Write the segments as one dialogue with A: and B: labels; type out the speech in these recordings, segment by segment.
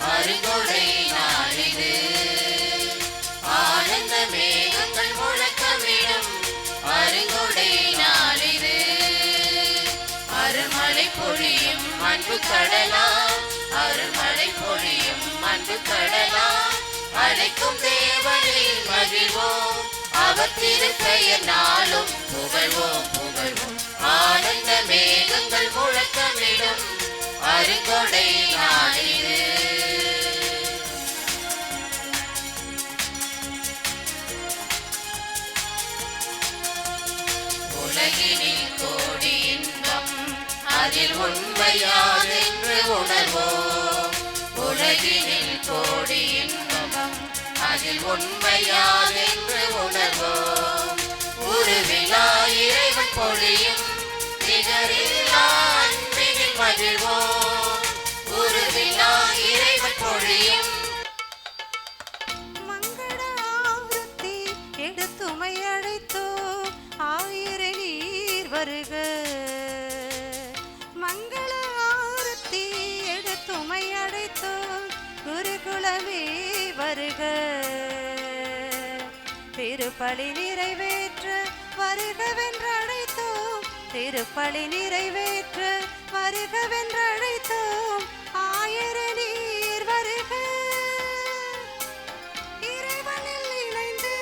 A: அருங்கொடை நாளிது. ஆனந்த மேகங்கள் முழக்கமிடும் அருங்கொடை நாளிது. அருள்மழை பொழியும் அன்பு கடலாம், அருள்மழை பொழியும் அன்பு கடலாம். அழைக்கும் தேவனில் மகிழ்வோம், அவர் திருப்பெயர் நாளும் புகழ்வோம் புகழ்வோம். ஆனந்த மேகங்கள் முழக்கமிடும் அருங்கொடை நாளிது. உலகினில் கோடி இன்பம், அதில் உண்மையாதென்று உணர்வோம். உலகினில் கோடி இன்பம், அதில் உண்மையாதென்று உணர்வோம். உருவிலா இறைவன் பொழியும் நிகரில்லா அன்பினில் மகிழ்வோம். உருவிலா இறைவன் பொழியும்
B: மங்கள ஆரத்தி எடுத்துமை அழைத்தோ ஆயிர நீர் வருக. மங்கள ஆரத்தி எடுத்துமை அழைத்தோ குருகுலமே வருக. திருப்பலி நிறைவேற்ற வருகவென்றழைத்தோம், திருப்பலி நிறைவேற்ற வருகவென்றழைத்தோம். ஆயிர நீர் வருக. இறைவனில் இணைந்து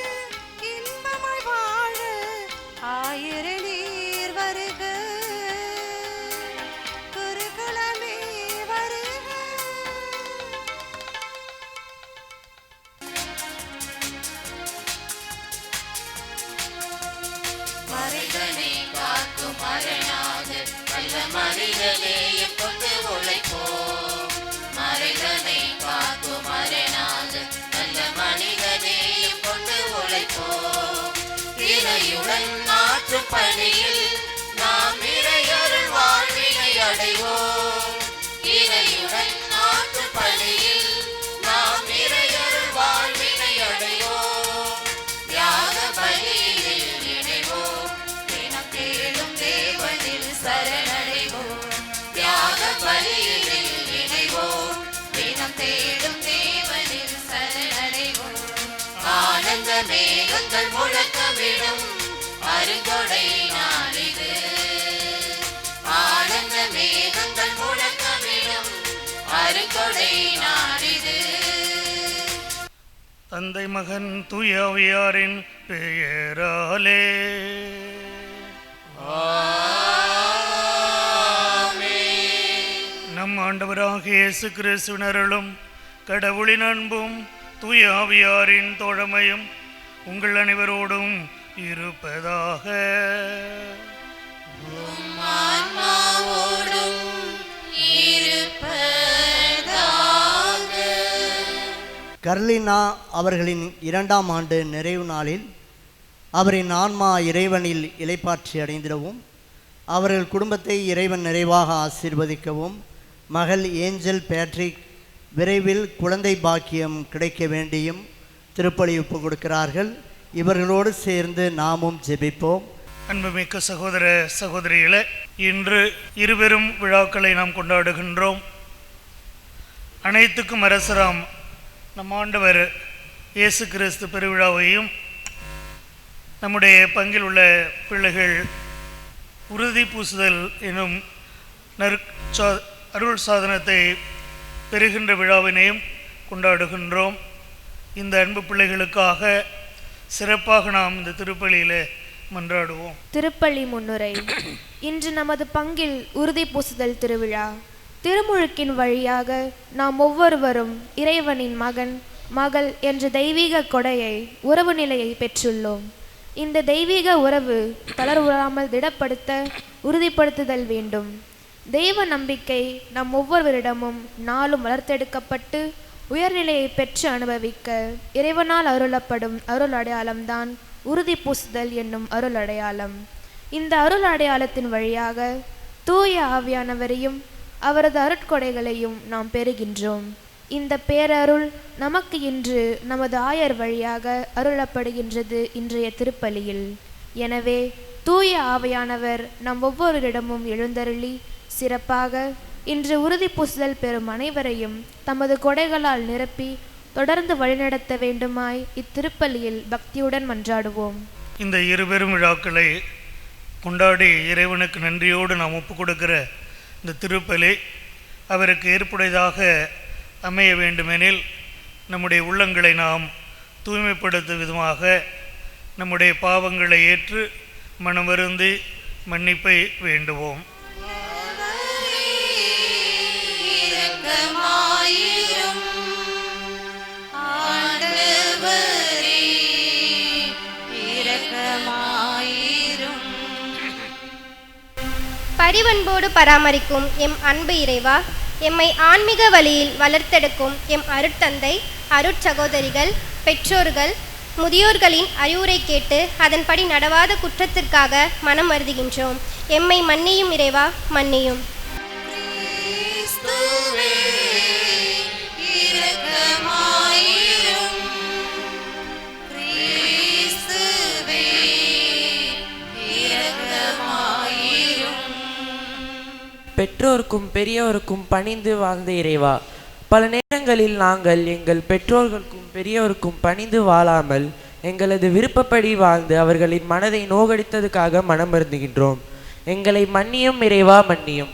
B: இன்பமாய் வாழ ஆயிர நீர் வருக. குருகுலமே வருக.
A: மறைதனை காக்கும் அரணாக நல்ல மனிதநேயம் கொண்டு உழைப்போம். மறைதனை காக்கும் அரணாக நல்ல மனிதநேயம் கொண்டு உழைப்போம். இறையுடன் மாற்றும் பணியில் நாம் இறையருள் வாழ்வினை அடைவோம். இறையுடன் மாற்றும் பணியில் நாம் இறையருள் வாழ்வினை அடைவோம். தியாக பலியில் இணைவோம், தினம் தேடும் தேவனில் சரணடைவோம். தியாக பலியில் இணைவோம், தினம் தேடும் தேவனில் சரணடைவோம். ஆனந்த மேகங்கள் முழக்கமிடும் அருங்கொடை நாளிது. ஆனந்த மேகங்கள் முழக்கமிடும் அருங்கொடை நாளிது.
C: தந்தை மகன் தூய ஆவியாரின் பெயராலே நம் ஆண்டவராகிய இயேசு கிறிஸ்துவின் அருளும் கடவுளின் அன்பும் தூய ஆவியாரின் தோழமையும் உங்கள் அனைவரோடும் இருப்பதாக.
A: ஆன்மாவோடும் இருப்பதாக.
D: கர்லினா அவர்களின் 2ஆம் ஆண்டு நிறைவு நாளில் அவரின் ஆன்மா இறைவனில் இளைப்பாற்றி அடைந்திடவும், அவர்கள் குடும்பத்தை இறைவன் நிறைவாக ஆசீர்வதிக்கவும், மகள் ஏஞ்சல் பேட்ரிக் விரைவில் குழந்தை பாக்கியம் கிடைக்க வேண்டியும் திருப்பலி ஒப்பு கொடுக்கிறார்கள். இவர்களோடு சேர்ந்து நாமும் ஜெபிப்போம்.
C: அன்புமிக்க சகோதர சகோதரிகளே, இன்று இருபெரும் விழாக்களை நாம் கொண்டாடுகின்றோம். அனைத்துக்கும் அரசராம் நம் ஆண்டவர் இயேசு கிறிஸ்து பெருவிழாவையும், நம்முடைய பங்கில் உள்ள பிள்ளைகள் உறுதி பூசுதல் எனும் அருள் சாதனத்தை பெறுகின்ற விழாவினையும் கொண்டாடுகின்றோம். இந்த அன்பு பிள்ளைகளுக்காக சிறப்பாக நாம் இந்த திருப்பலியிலே மன்றாடுவோம்.
E: திருப்பலி முன்னுரை. இன்று நமது பங்கில் உறுதி பூசுதல் திருவிழா. திருமுழுக்கின் வழியாக நாம் ஒவ்வொருவரும் இறைவனின் மகன் மகள் என்ற தெய்வீக கொடையை உறவு நிலையை பெற்றுள்ளோம். இந்த தெய்வீக உறவு தளர்வுறாமல் திடப்படுத்த உறுதிப்படுத்துதல் வேண்டும். தெய்வ நம்பிக்கை நம் ஒவ்வொருவரிடமும் நாளும் வளர்த்தெடுக்கப்பட்டு உயர்நிலையை பெற்று அனுபவிக்க இறைவனால் அருளப்படும் அருள் அடையாளம்தான் உறுதி பூசுதல் என்னும் அருள் அடையாளம். இந்த அருள் அடையாளத்தின் வழியாக தூய ஆவியானவரையும் அவரது அருட்கொடைகளையும் நாம் பெறுகின்றோம். இந்த பேரருள் நமக்கு இன்று நமது ஆயர் வழியாக அருளப்படுகின்றது இன்றைய திருப்பலியில். எனவே தூய ஆவியானவர் நம் ஒவ்வொருவரிடமும் எழுந்தருளி சிறப்பாக இன்று உறுதி பூசுதல் பெறும் அனைவரையும் தமது கொடைகளால் நிரப்பி தொடர்ந்து வழிநடத்த வேண்டுமாய் இத்திருப்பலியில் பக்தியுடன் மன்றாடுவோம்.
C: இந்த இருபெரும் விழாக்களை கொண்டாடி இறைவனுக்கு நன்றியோடு நாம் ஒப்புக் கொடுக்கிற இந்த திருப்பலி அவருக்கு ஏற்புடையதாக அமைய வேண்டுமெனில் நம்முடைய உள்ளங்களை நாம் தூய்மைப்படுத்தும் விதமாக நம்முடைய பாவங்களை ஏற்று மனம் வருந்தி மன்னிப்பை வேண்டுவோம்.
F: பரிவன்போடு பராமரிக்கும் எம் அன்பு இறைவா, எம்மை ஆன்மீக வழியில் வளர்த்தெடுக்கும் எம் அருட்தந்தை, அருட்சகோதரிகள், பெற்றோர்கள், முதியோர்களின் அறிவுரை கேட்டு அதன்படி நடவாத குற்றத்திற்காக மனம் வருந்துகின்றோம். எம்மை மன்னியும் இறைவா, மன்னியும்.
G: பெற்றோருக்கும் பெரியவருக்கும் பணிந்து வாழ்ந்த இறைவா, பல நேரங்களில் நாங்கள் எங்கள் பெற்றோர்களுக்கும் பெரியவருக்கும் பணிந்து வாழாமல் எங்களது விருப்பப்படி வாழ்ந்து அவர்களின் மனதை நோகடித்ததுக்காக மனம் வருந்துகின்றோம். எங்களை மன்னியும் இறைவா, மன்னியும்.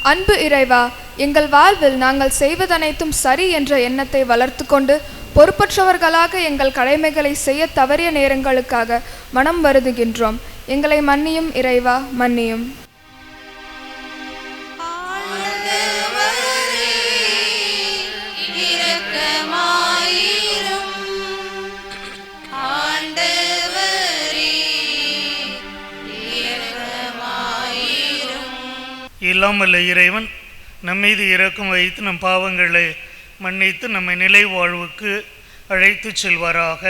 H: அன்பு இறைவா, எங்கள் வாழ்வில் நாங்கள் செய்வதனைத்தும் சரி என்ற எண்ணத்தை வளர்த்து கொண்டு பொறுப்பற்றவர்களாக எங்கள் கடமைகளை செய்ய தவறிய நேரங்களுக்காக மனம் வருந்துகின்றோம். எங்களை மன்னியும் இறைவா, மன்னியும்.
C: இல்லாமல்ல இறைவன் நம்மீது இரக்கம் வைத்து நம் பாவங்களை மன்னித்து நம்மை நிலை வாழ்வுக்கு அழைத்து செல்வாராக.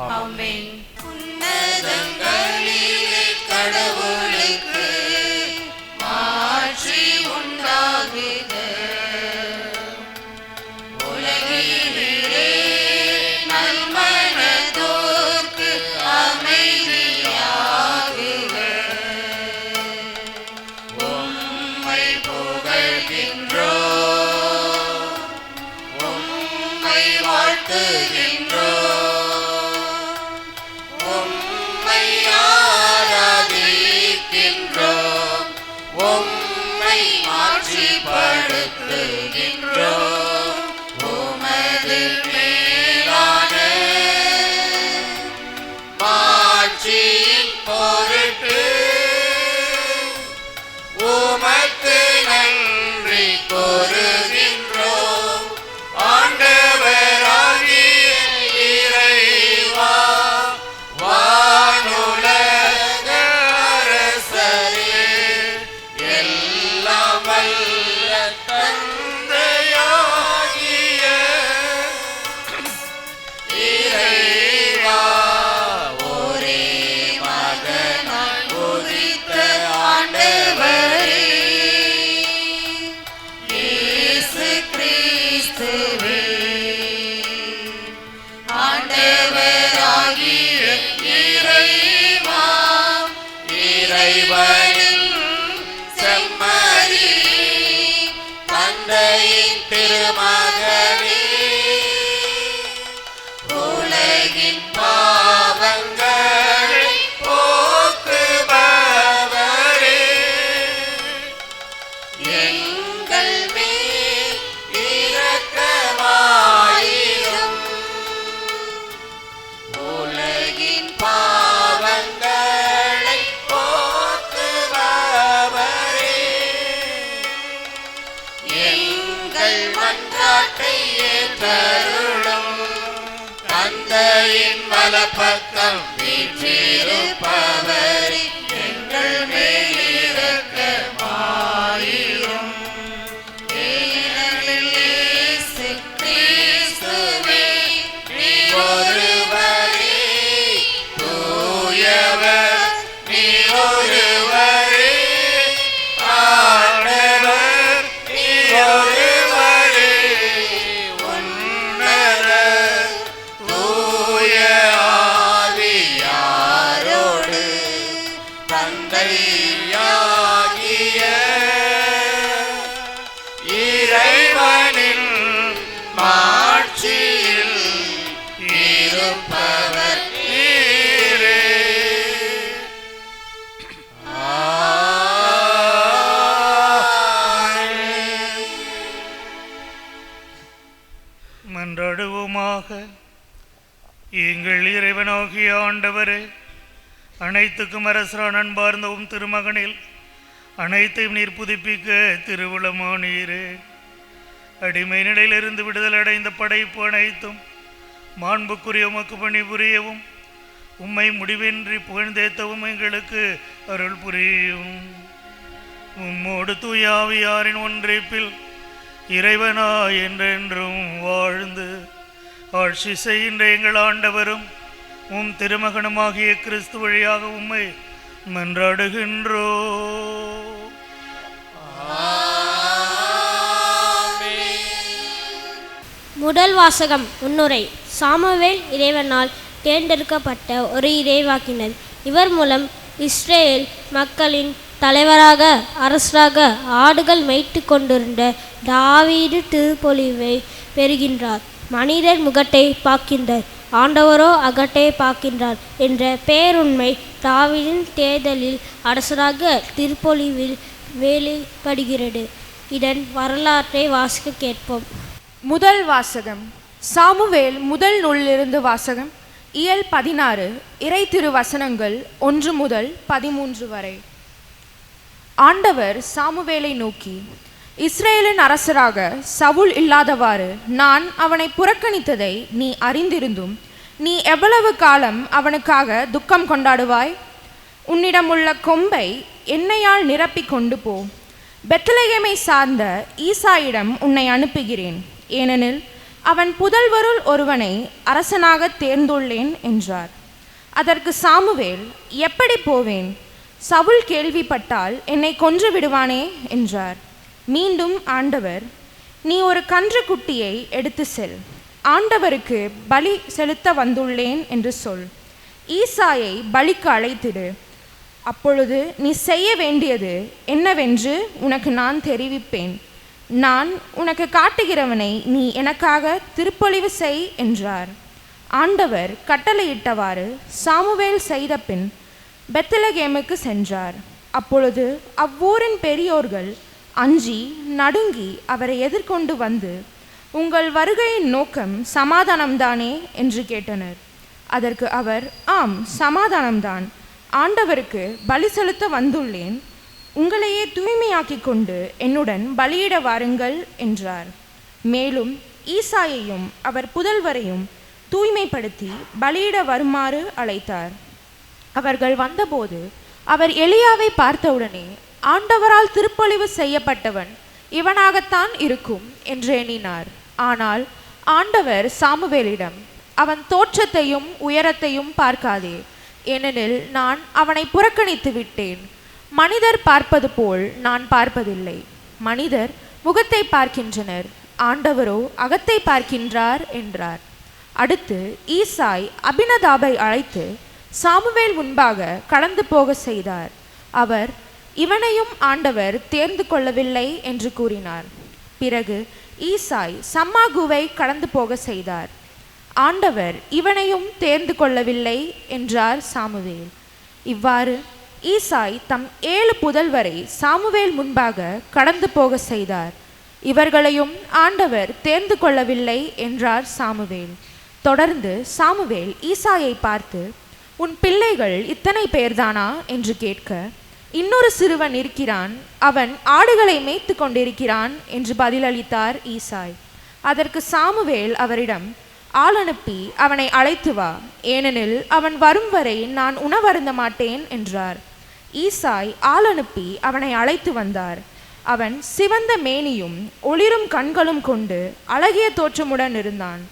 A: ஆமென். உன்னதங்களிலே கடவுளுக்கு மாட்சி உண்டாகுக. உலகிலே நல்மனதோர்க்கு அமைதியாகுக. உம்மை புகழ்கின்றோம், உம்மை வாழ்த்துகின்றோம், உம்மை ஆராதிக்கின்றோம், உம்மை மாட்சிப்படுத்துகின்றோம். உமது மேலான மாட்சியின் பொருட்டு உமக்கு நன்றி கூறுகின்றோம். ஆண்டவராகிய இறைவா, வானுலக அரசரே, எல்லாம் வல்ல தந்தையாகிய இறைவா, ஒரே மகனாய் உதித்த ஆண்டவரே, இயேசு கிறிஸ்துவே, ஆண்டவராகிய இறைவா, இறைவனின் செம்மறி, தந்தையின் திருமகனே, உலகின் பாவங்களை போக்குபவரே, எங்கள் மேல் இரக்கமாயிரும். உலகின் பாவங்களை போக்குபவரே, எங்கள் மன்றாட்டை ஏற்றருளும். தந்தையின் வலப்பக்கம் வீற்றிருப்பவரே, எங்கள் மேல் இரக்கமாயிரும். ஏனெனில் இயேசு கிறிஸ்துவே, நீர் ஒருவரே தூயவர், நீர் ஒருவரே ஆண்டவர்,
C: மன்றாடுவோமாக. எங்கள் இறைவனாகிய ஆண்டவரே, அனைத்துக்கும் அரசரான அன்பார்ந்தவும் திருமகனில் அனைத்தையும் நீர் புதுப்பிக்க திருவுளமானீரே. அடிமை நிலையிலிருந்து விடுதலை அடைந்த படைப்பு அனைத்தும் மாண்புக்குரிய உமக்கு பணிபுரியவும் உம்மை முடிவின்றி புகழ்ந்தேத்தவும் எங்களுக்கு அருள் புரியும். உம்மோடு தூயாவியாரின் ஒன்றிப்பில் இறைவனா என்றென்றும் வாழ்ந்து ஆட்சி செய்கின்ற எங்கள் ஆண்டவரும் உம் திருமகனுமாகிய கிறிஸ்து வழியாக உம்மை மன்றாடுகின்றோ.
I: முதல் வாசகம். முன்னுரை. சாமுவேல் இறைவனால் தேர்ந்தெடுக்கப்பட்ட ஒரு இறைவாக்கினர். இவர் மூலம் இஸ்ரேல் மக்களின் தலைவராக அரசராக ஆடுகள் மேய்த்து கொண்டிருந்த தாவீது திருப்பொழிவை பெறுகின்றார். மனிதர் முகத்தை பார்க்கின்றார், ஆண்டவரோ அகட்டை பார்க்கின்றார் என்ற பேருண்மை தாவீதின் தேர்தலில் அரசராக திருப்பொழிவில் வெளிப்படுகிறது. இதன் வரலாற்றை வாசிக்க கேட்போம்.
H: முதல் வாசகம். சாமுவேல் முதல் நூலிலிருந்து வாசகம். இயல் 16. இறை திருவசனங்கள் 1 முதல் 13 வரை. ஆண்டவர் சாமுவேலை நோக்கி, இஸ்ரேலின் அரசராக சவுல் இல்லாதவாறு நான் அவனை புறக்கணித்ததை நீ அறிந்திருந்தும் நீ எவ்வளவு காலம் அவனுக்காக துக்கம் கொண்டாடுவாய்? உன்னிடமுள்ள கொம்பை எண்ணெயால் நிரப்பி கொண்டு போ. பெத்லகேமை சார்ந்த ஈசாயிடம் உன்னை அனுப்புகிறேன், ஏனெனில் அவன் புதல்வருள் ஒருவனை அரசனாக தேர்ந்துள்ளேன் என்றார். அதற்கு சாமுவேல், எப்படி போவேன்? சவுல் கேள்விப்பட்டால் என்னை கொன்று விடுவானே என்றார். மீண்டும் ஆண்டவர், நீ ஒரு கன்றுக்குட்டியை எடுத்து செல், ஆண்டவருக்கு பலி செலுத்த வந்துள்ளேன் என்று சொல். ஈசாயை பலிக்கு அழைத்திடு. அப்பொழுது நீ செய்ய வேண்டியது என்னவென்று உனக்கு நான் தெரிவிப்பேன். நான் உனக்கு காட்டுகிறவனை நீ எனக்காக திருப்பொழிவு செய் என்றார். ஆண்டவர் கட்டளையிட்டவாறு சாமுவேல் செய்த பின் பெத்லகேமுக்கு சென்றார். அப்பொழுது அவ்வூரின் பெரியோர்கள் அஞ்சி நடுங்கி அவரை எதிர்கொண்டு வந்து, உங்கள் வருகையின் நோக்கம் சமாதானம்தானே என்று கேட்டனர். அதற்கு அவர், ஆம், சமாதானம்தான். ஆண்டவருக்கு பலி செலுத்த வந்துள்ளேன். உங்களையே தூய்மையாக்கி கொண்டு என்னுடன் பலியிட வாருங்கள் என்றார். மேலும் ஈசாயையும் அவர் புதல்வரையும் தூய்மைப்படுத்தி பலியிட வருமாறு அழைத்தார். அவர்கள் வந்தபோது அவர் எலியாவை பார்த்தவுடனே, ஆண்டவரால் திருப்பொழிவு செய்யப்பட்டவன் இவனாகத்தான் இருக்கும் என்று எண்ணினார். ஆனால் ஆண்டவர் சாமுவேலிடம், அவன் தோற்றத்தையும் உயரத்தையும் பார்க்காதே, ஏனெனில் நான் அவனை புறக்கணித்து விட்டேன். மனிதர் பார்ப்பது போல் நான் பார்ப்பதில்லை. மனிதர் முகத்தை பார்க்கின்றனர், ஆண்டவரோ அகத்தை பார்க்கின்றார் என்றார். அடுத்து ஈசாய் அபினதாபை அழைத்து சாமுவேல் முன்பாக கடந்து போக செய்தார். அவர், இவனையும் ஆண்டவர் தேர்ந்து கொள்ளவில்லை என்று கூறினார். பிறகு ஈசாய் சம்மாகுவை கடந்து போக செய்தார். ஆண்டவர் இவனையும் தேர்ந்து கொள்ளவில்லை என்றார் சாமுவேல். இவ்வாறு ஈசாய் தம் 7 புதல்வரை சாமுவேல் முன்பாக கடந்து போக செய்தார். இவர்களையும் ஆண்டவர் தேர்ந்து கொள்ளவில்லை என்றார் சாமுவேல். தொடர்ந்து சாமுவேல் ஈசாயை பார்த்து, உன் பிள்ளைகள் இத்தனை பேர்தானா என்று கேட்க, இன்னொரு சிறுவன் இருக்கிறான், அவன் ஆடுகளை மேய்த்து கொண்டிருக்கிறான் என்று பதிலளித்தார் ஈசாய். அதற்கு சாமுவேல் அவரிடம், ஆள் அனுப்பி அவனை அழைத்து வா, ஏனெனில் அவன் வரும் வரை நான் உணவருந்த மாட்டேன் என்றார். ஈசாய் ஆள் அனுப்பி அவனை அழைத்து வந்தார். அவன் சிவந்த மேனியும் ஒளிரும் கண்களும் கொண்டு அழகிய தோற்றமுடன் இருந்தான்.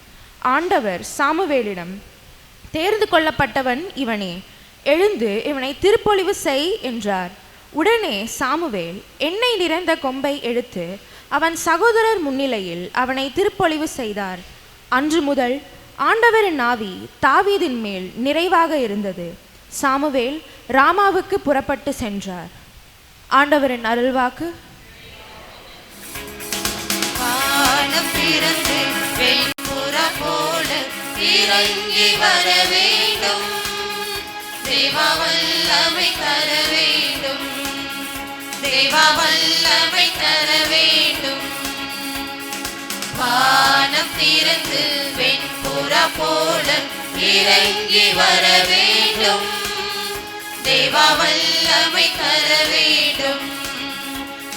H: ஆண்டவர் சாமுவேலிடம், தேர்ந்து கொள்ளப்பட்டவன் இவனே, எழுந்து இவனை திருப்பொழிவு செய் என்றார். உடனே சாமுவேல் எண்ணெய் நிறைந்த கொம்பை எடுத்து அவன் சகோதரர் முன்னிலையில் அவனை திருப்பொழிவு செய்தார். அன்று முதல் ஆண்டவரின் ஆவி தாவீதின் மேல் நிறைவாக இருந்தது. சாமுவேல் ராமாவுக்கு புறப்பட்டு சென்றார். ஆண்டவரின் அருள்வாக்கு.
A: வானம் திறந்து வெண்புறா போல இறங்கி வர வேண்டும், தேவா வல்லமை தர வேண்டும், தேவா வல்லமை தர வேண்டும். வானம் திறந்து போல இறங்கி வர வேண்டும். தேவா வல்லமை தர வேண்டும்.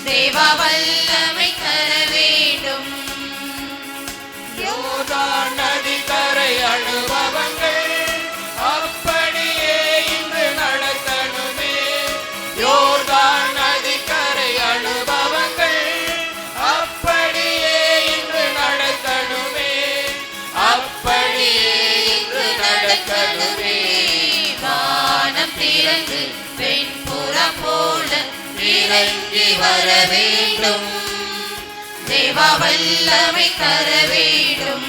A: தேவா வல்லமை தர வேண்டும்.
J: யோர்தான் நதிக்கரை அனுபவங்கள் அப்படியே இன்று நடக்கணுமே. யோர்தான் நதிக்கரை அனுபவங்கள் அப்படியே இன்று நடக்கணுமே.
A: அப்படியே இன்று நடக்கணுமே. வானம் திறந்து வெண்புறா போல இறங்கி வர வேண்டும். தேவா வல்லமை தர வேண்டும்.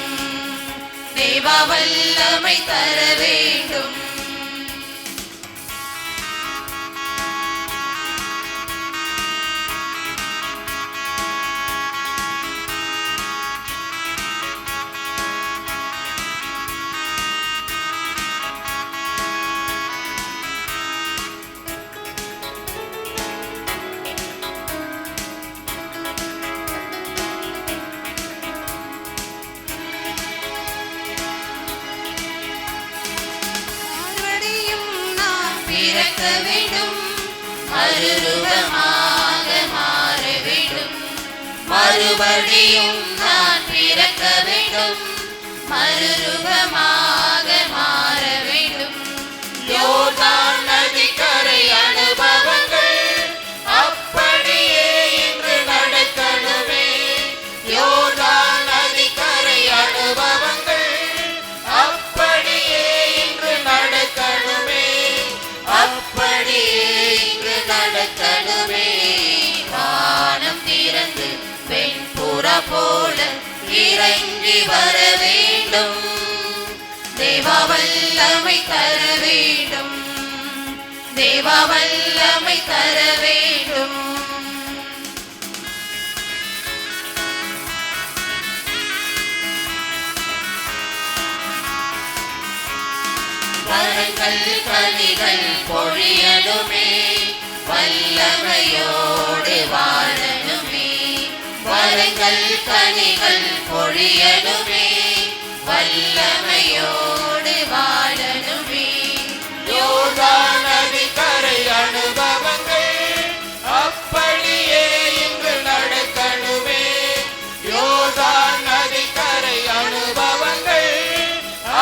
A: தேவா வல்லமை தர வேண்டும்.
B: மறுபடியும் நான்
A: பிறக்க வேண்டும். மறுரூபமாக மாற வேண்டும். மறுபடியும் நான் பிறக்க வேண்டும். மறுரூபமாக மாற வேண்டும்.
J: யோர்தான் நதிக்கரை அனுபவங்கள் அப்படியே இன்று நடக்கணுமே. யோர்தான் நதிக்கரை அனுபவங்கள் அப்படியே இன்று நடக்கணுமே.
A: அப்படியே இங்கு நடக்கணுமே. வானம் திறந்து வெண்புறா போல இறங்கி வர வேண்டும். தேவா வல்லமை தர வேண்டும். தேவா வல்லமை தர வேண்டும். வரங்கள் கனிகள் பொழியணுமே. வல்லமையோடு வாழணுமே. வரங்கள் கனிகள் பொழியணுமே. வல்லமையோடு வாழணுமே.
J: யோர்தான் நதிக்கரை அனுபவங்கள் அப்படியே இன்று நடக்கணுமே. யோர்தான் நதிக்கரை அனுபவங்கள்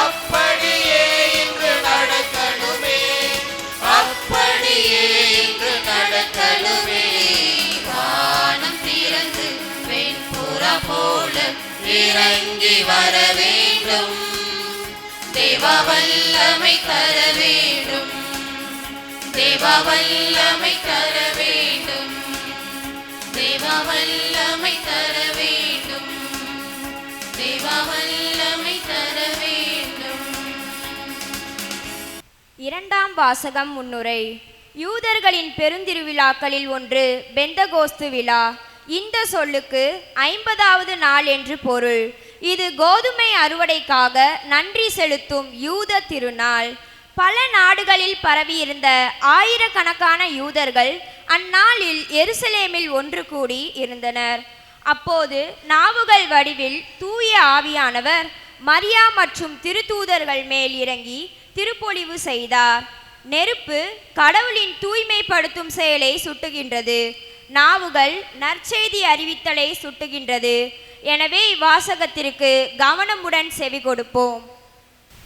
J: அப்படியே இன்று நடக்கணுமே.
A: அப்படியே இங்கு நடக்கணுமே. வானம் திறந்து வெண்புறா போல இறங்கி வர வேண்டும். தேவா வல்லமை தர வேண்டும். தேவா வல்லமை தர வேண்டும். தேவா வல்லமை தர வேண்டும். தேவா வல்லமை தர வேண்டும்.
K: இரண்டாம் வாசகம் முன்னுரை. யூதர்களின் பெருந்திருவிழாக்களில் ஒன்று பெந்தகோஸ்து விழா. இந்த சொல்லுக்கு 50வது நாள் என்று பொருள். இது கோதுமை அறுவடைக்காக நன்றி செலுத்தும் யூத திருநாள். பல நாடுகளில் பரவியிருந்த ஆயிரக்கணக்கான யூதர்கள் அந்நாளில் எருசலேமில் ஒன்று கூடி இருந்தனர். அப்போது நாவுகள் வடிவில் தூய ஆவியானவர் மரியா மற்றும் திருத்தூதர்கள் மேல் இறங்கி திருப்பொழிவு செய்தார். நெருப்பு கடவுளின் தூய்மைப்படுத்தும் செயலை சுட்டுகின்றது. நாவுகள் நற்செய்தி அறிவித்தலை சுட்டுகின்றது. எனவே இவ்வாசகத்திற்கு கவனமுடன் செவி கொடுப்போம்.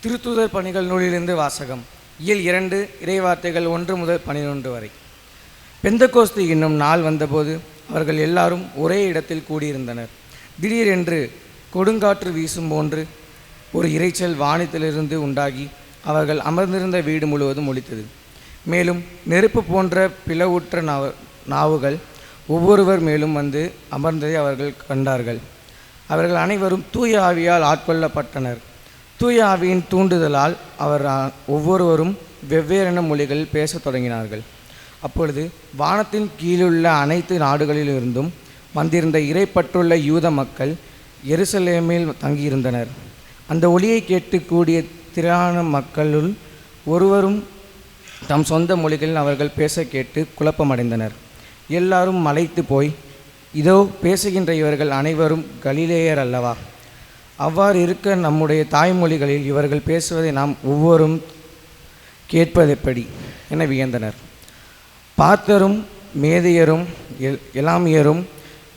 L: திருத்தூதர் பணிகள் நூலிலிருந்து வாசகம். இயல் 2 இறைவார்த்தைகள் 1 முதல் 12 வரை. பெந்தகோஸ்து என்னும் நாள் வந்தபோது அவர்கள் எல்லாரும் ஒரே இடத்தில் கூடியிருந்தனர். திடீரென்று கொடுங்காற்று வீசும் போன்று ஒரு இரைச்சல் வானத்திலிருந்து உண்டாகி அவர்கள் அமர்ந்திருந்த வீடு முழுவதும் ஒலித்தது. மேலும் நெருப்பு போன்ற பிளவுற்ற நாவுகள் ஒவ்வொருவர் மேலும் வந்து அமர்ந்ததை அவர்கள் கண்டார்கள். அவர்கள் அனைவரும் தூய ஆவியால் ஆட்கொள்ளப்பட்டனர். தூய ஆவியின் தூண்டுதலால் ஒவ்வொருவரும் வெவ்வேறான மொழிகளில் பேசத் தொடங்கினார்கள். அப்பொழுது வானத்தின் கீழுள்ள அனைத்து நாடுகளிலிருந்தும் வந்திருந்த இறைப்பற்றுள்ள யூத மக்கள் எருசலேமில் தங்கியிருந்தனர். அந்த ஒலியை கேட்டு கூடிய திரளான மக்களுள் ஒருவரும் தம் சொந்த மொழிகளில் அவர்கள் பேச கேட்டு குழப்பமடைந்தனர். எல்லாரும் மலைத்து போய், இதோ பேசுகின்ற இவர்கள் அனைவரும் கலிலேயர் அல்லவா? அவ்வாறு இருக்க நம்முடைய தாய்மொழிகளில் இவர்கள் பேசுவதை நாம் ஒவ்வொரும் கேட்பதெப்படி என வியந்தனர். பார்த்தரும் மேதியரும் எலாமியரும்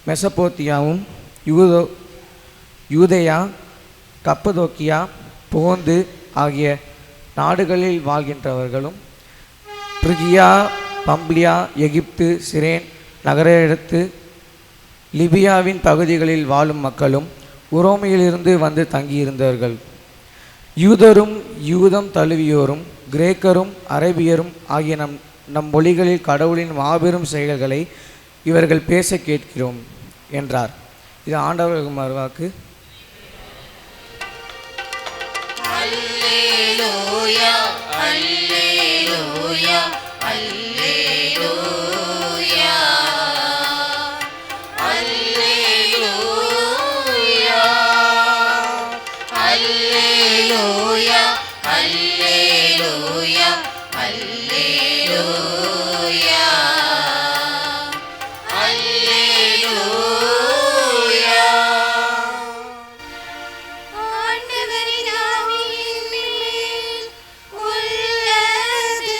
L: மெசபோத்தியாவும் யூதேயா கப்பதோக்கியா போந்து ஆகிய நாடுகளில் வாழ்கின்றவர்களும் பிரிகியா பம்பிலியா எகிப்து சிரேன் நகரெடுத்து லிபியாவின் பகுதிகளில் வாழும் மக்களும் உரோமையிலிருந்து வந்து தங்கியிருந்தார்கள். யூதரும் யூதம் தழுவியோரும் கிரேக்கரும் அரேபியரும் ஆகிய நம் மொழிகளில் கடவுளின் மாபெரும் செயல்களை இவர்கள் பேச கேட்கிறோம் என்றார். இது ஆண்டவர் மறுவாக்கு.
A: அல்லேலூயா அல்லேலூயா அல்லேலூயா அல்லேலூயா அல்லேலூயா அல்லேலூயா அல்லேலூயா அல்லேலூயா.
B: ஆண்டவரின் ஆவியின் மேல் உள்ளது,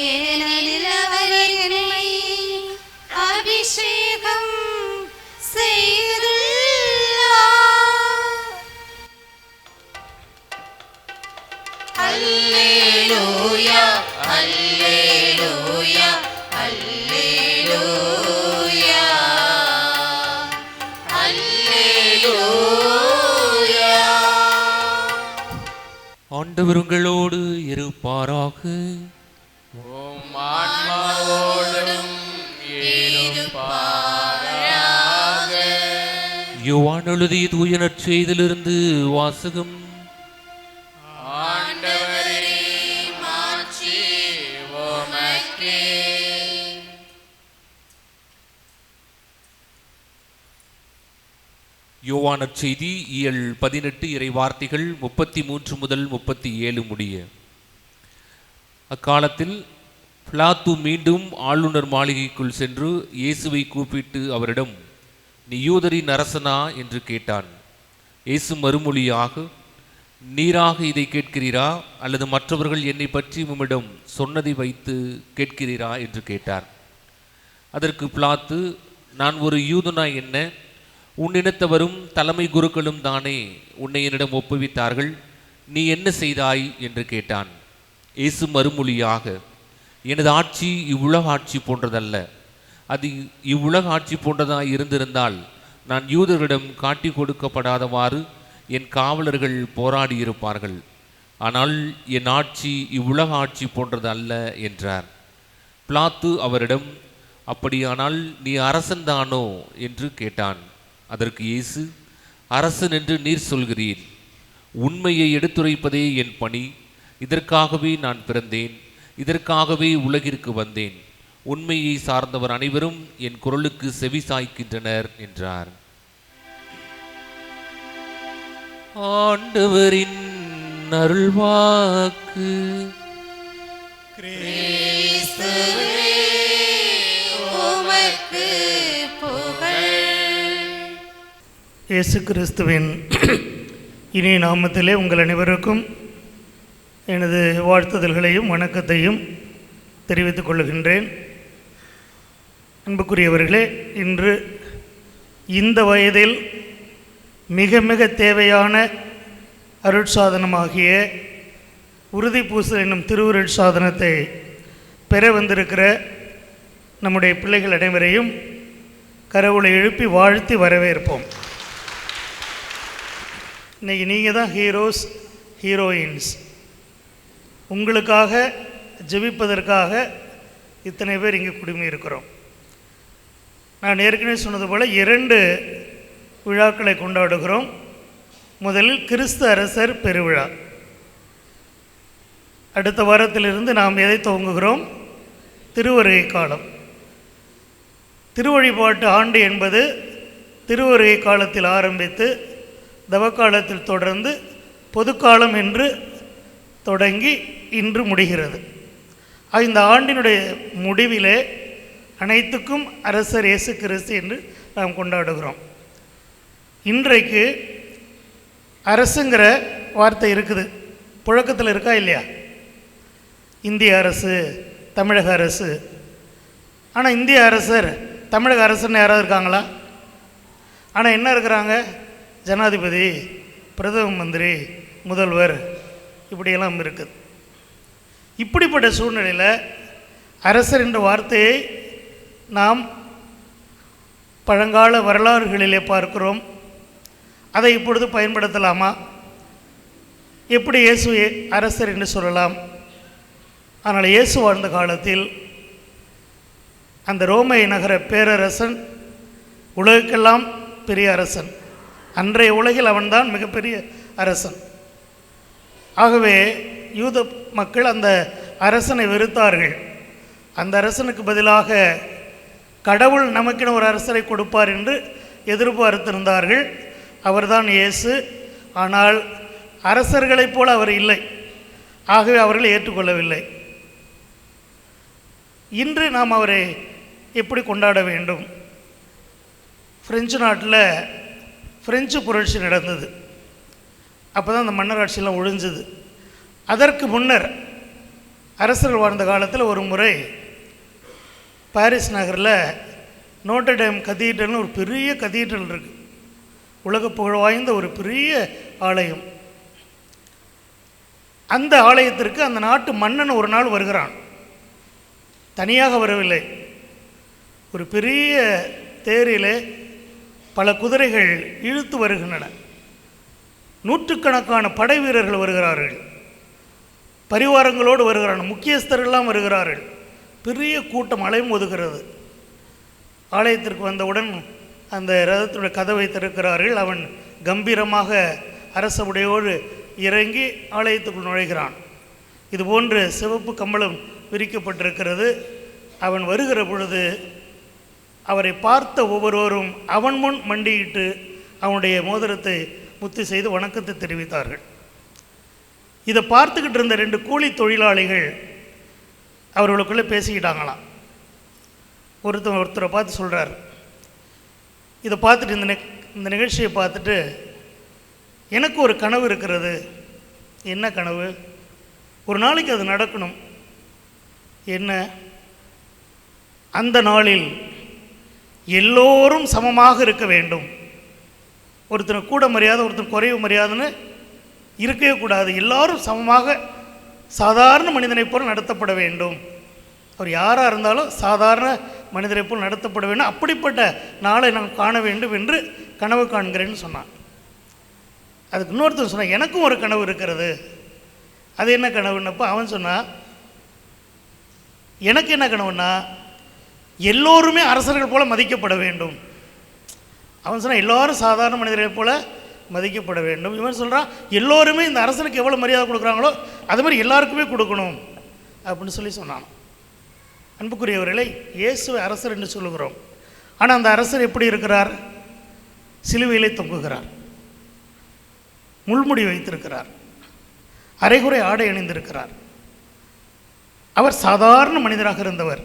B: ஏனெனில் அவர் என்னை அபிஷேகம் செய்துள்ளார்.
A: அல்லேலூயா அல்லேலூயா அல்லேலூயா அல்லேலூயா.
M: ஆண்டவர் உங்களோடு இருப்பாராக.
J: உம் ஆன்மாவோடும் இருப்பாராக.
M: யோவான் எழுதிய தூய நற்செய்தியிலிருந்து வாசகம்.
J: ஆண்டவரே மாட்சி உமக்கே.
M: யோவான் நற்செய்தி இயல் 18 இறை வார்த்தைகள் 33 முதல் 37 முடிய. அக்காலத்தில் பிலாத்து மீண்டும் ஆளுநர் மாளிகைக்குள் சென்று இயேசுவை கூப்பிட்டு அவரிடம், நீ யூதரின் அரசனா என்று கேட்டான். இயேசு மறுமொழியாக, நீராக இதை கேட்கிறீரா அல்லது மற்றவர்கள் என்னை பற்றி உம்மிடம் சொன்னதை வைத்து கேட்கிறீரா என்று கேட்டார். அதற்கு பிலாத்து, நான் ஒரு யூதனா என்ன? உன்னிடத்தவரும் தலைமை குருக்களும் தானே உன்னை என்னிடம் ஒப்புவித்தார்கள். நீ என்ன செய்தாய் என்று கேட்டான். இயேசு மறுமொழியாக, எனது ஆட்சி இவ்வுலக ஆட்சி போன்றதல்ல. அது இவ்வுலக ஆட்சி போன்றதாய் இருந்திருந்தால் நான் யூதர்களிடம் காட்டி கொடுக்கப்படாதவாறு என் காவலர்கள் போராடி இருப்பார்கள். ஆனால் என் ஆட்சி இவ்வுலக ஆட்சி போன்றது அல்ல என்றார். பிலாத்து அவரிடம், அப்படியானால் நீ அரசன்தானோ என்று கேட்டான். அதற்கு இயேசு, அரசன் என்று நீர் சொல்கிறீர். உண்மையை எடுத்துரைப்பதே என் பணி. இதற்காகவே நான் பிறந்தேன், இதற்காகவே உலகிற்கு வந்தேன். உண்மையை சார்ந்தவர் அனைவரும் என் குரலுக்கு செவி சாய்க்கின்றனர் என்றார். ஆண்டவரின் அருள்வாக்கு.
A: கிறிஸ்துவே உமக்கு புகழ்.
C: இயேசு கிறிஸ்துவின் இனிய நாமத்திலே உங்கள் அனைவருக்கும் எனது வாழ்த்துதல்களையும் வணக்கத்தையும் தெரிவித்துக் கொள்கின்றேன். அன்புக்குரியவர்களே, இன்று இந்த வயதில் மிக மிக தேவையான அருட்சாதனமாகிய உறுதி பூசல் என்னும் திருவருட்சாதனத்தை பெற வந்திருக்கிற நம்முடைய பிள்ளைகள் அனைவரையும் கரவுளை எழுப்பி வாழ்த்தி வரவேற்போம். இன்றைக்கி நீங்கள் தான் ஹீரோஸ் ஹீரோயின்ஸ். உங்களுக்காக ஜெபிப்பதற்காக இத்தனை பேர் இங்கே குடுமி இருக்கிறோம். நான் ஏற்கனவே சொன்னது போல் 2 விழாக்களை கொண்டாடுகிறோம். முதலில் கிறிஸ்து அரசர் பெருவிழா. அடுத்த வாரத்திலிருந்து நாம் எதை துவங்குகிறோம்? திருவருகை காலம். திருவழிபாட்டு ஆண்டு என்பது திருவருகை காலத்தில் ஆரம்பித்து தவக்காலத்தில் தொடர்ந்து பொதுக்காலம் என்று தொடங்கி இன்று முடிகிறது. இந்த ஆண்டினுடைய முடிவிலே அனைத்துக்கும் அரசர் இயேசு கிறிஸ்து என்று நாம் கொண்டாடுகிறோம். இன்றைக்கு அரசுங்கிற வார்த்தை இருக்குது, புழக்கத்தில் இருக்கா இல்லையா? இந்திய அரசு, தமிழக அரசு. ஆனால் இந்திய அரசர், தமிழக அரசுன்னு யாராவது இருக்காங்களா? ஆனால் என்ன இருக்கிறாங்க? ஜனாதிபதி, பிரதம மந்திரி, முதல்வர், இப்படியெல்லாம் இருக்குது. இப்படிப்பட்ட சூழ்நிலையில் அரசர் என்ற வார்த்தையை நாம் பழங்கால வரலாறுகளிலே பார்க்கிறோம். அதை இப்பொழுது பயன்படுத்தலாமா? எப்படி இயேசுவை அரசர் என்று சொல்லலாம்? ஆனால் இயேசு வாழ்ந்த காலத்தில் அந்த ரோமை நகர பேரரசன் உலகுக்கெல்லாம் பெரிய அரசன். அன்றைய உலகில் அவன்தான் மிகப்பெரிய அரசன். ஆகவே யூத மக்கள் அந்த அரசனை வெறுத்தார்கள். அந்த அரசனுக்கு பதிலாக கடவுள் நமக்கென ஒரு அரசரை கொடுப்பார் என்று எதிர்பார்த்திருந்தார்கள். அவர்தான் இயேசு. ஆனால் அரசர்களைப் போல அவர் இல்லை. ஆகவே அவர்கள் ஏற்றுக்கொள்ளவில்லை. இன்று நாம் அவரை எப்படி கொண்டாட வேண்டும்? பிரெஞ்சு நாட்டில் பிரெஞ்சு புரட்சி நடந்தது. அப்போ தான் அந்த மன்னராட்சியெல்லாம் ஒழிஞ்சுது. அதற்கு முன்னர் அரசர்கள் வாழ்ந்த காலத்தில் ஒரு முறை பாரிஸ் நகரில் நோட்டர்டேம் கதீட்ரல்னு ஒரு பெரிய கதீட்ரல் இருக்குது. உலக புகழ் வாய்ந்த ஒரு பெரிய ஆலயம். அந்த ஆலயத்திற்கு அந்த நாட்டு மன்னன் ஒரு நாள் வருகிறான். தனியாக வரவில்லை. ஒரு பெரிய தேரிலே பல குதிரைகள் இழுத்து வருகின்றன. நூற்றுக்கணக்கான படை வீரர்கள் வருகிறார்கள். பரிவாரங்களோடு வருகிறார்கள். முக்கியஸ்தர்கள்லாம் வருகிறார்கள். பெரிய கூட்டம் அலைமோதுகிறது. ஆலயத்திற்கு வந்தவுடன் அந்த ரதத்துடைய கதவை திறக்கிறார்கள். அவன் கம்பீரமாக அரச உடையோடு இறங்கி ஆலயத்துக்குள் நுழைகிறான். இதுபோன்று சிவப்பு கம்பளம் விரிக்கப்பட்டிருக்கிறது. அவன் வருகிற பொழுது அவரை பார்த்த ஒவ்வொருவரும் அவன் முன் மண்டியிட்டு அவனுடைய மோதிரத்தை முத்தி செய்து வணக்கத்தை தெரிவித்தார்கள். இதை பார்த்துக்கிட்டு இருந்த 2 கூலி தொழிலாளிகள் அவர்களுக்குள்ளே பேசிக்கிட்டாங்களாம். ஒருத்தரை பார்த்து சொல்கிறார், இதை பார்த்துட்டு இந்த நிகழ்ச்சியை பார்த்துட்டு எனக்கு ஒரு கனவு இருக்கிறது. என்ன கனவு? ஒரு நாளைக்கு அது நடக்கணும். என்ன? அந்த நாளில் எல்லோரும் சமமாக இருக்க வேண்டும். ஒருத்தர் கூட மரியாதை, ஒருத்தர் குறைவு மரியாதைன்னு இருக்கவே கூடாது. எல்லாரும் சமமாக சாதாரண மனிதனைப் போல் நடத்தப்பட வேண்டும். அவர் யாராக இருந்தாலும் சாதாரண மனிதரைப் போல் நடத்தப்பட வேண்டும். அப்படிப்பட்ட நாளை நான் காண வேண்டும் என்று கனவு காண்கிறேன்னு சொன்னான். அதுக்கு இன்னொருத்தர் சொன்னான், எனக்கும் ஒரு கனவு இருக்கிறது. அது என்ன கனவுன்னப்போ அவன் சொன்னான், எனக்கு என்ன கனவுன்னா எல்லோருமே அரசர்கள் போல மதிக்கப்பட வேண்டும். அவன் சொன்னான், எல்லாரும் சாதாரண மனிதர்களைப் போல மதிக்கப்பட வேண்டும். இவன் சொல்கிறான், எல்லோருமே இந்த அரசனுக்கு எவ்வளோ மரியாதை கொடுக்குறாங்களோ அது மாதிரி எல்லாருக்குமே கொடுக்கணும் அப்படின்னு சொல்லி சொன்னான். அன்புக்குரியவர்களை, இயேசுவை அரசர் என்று சொல்லுகிறோம். ஆனால் அந்த அரசர் எப்படி இருக்கிறார்? சிலுவையிலே தொங்குகிறார். முள்முடி வைத்திருக்கிறார். அரைகுறை ஆடை அணிந்திருக்கிறார். அவர் சாதாரண மனிதராக இருந்தவர்.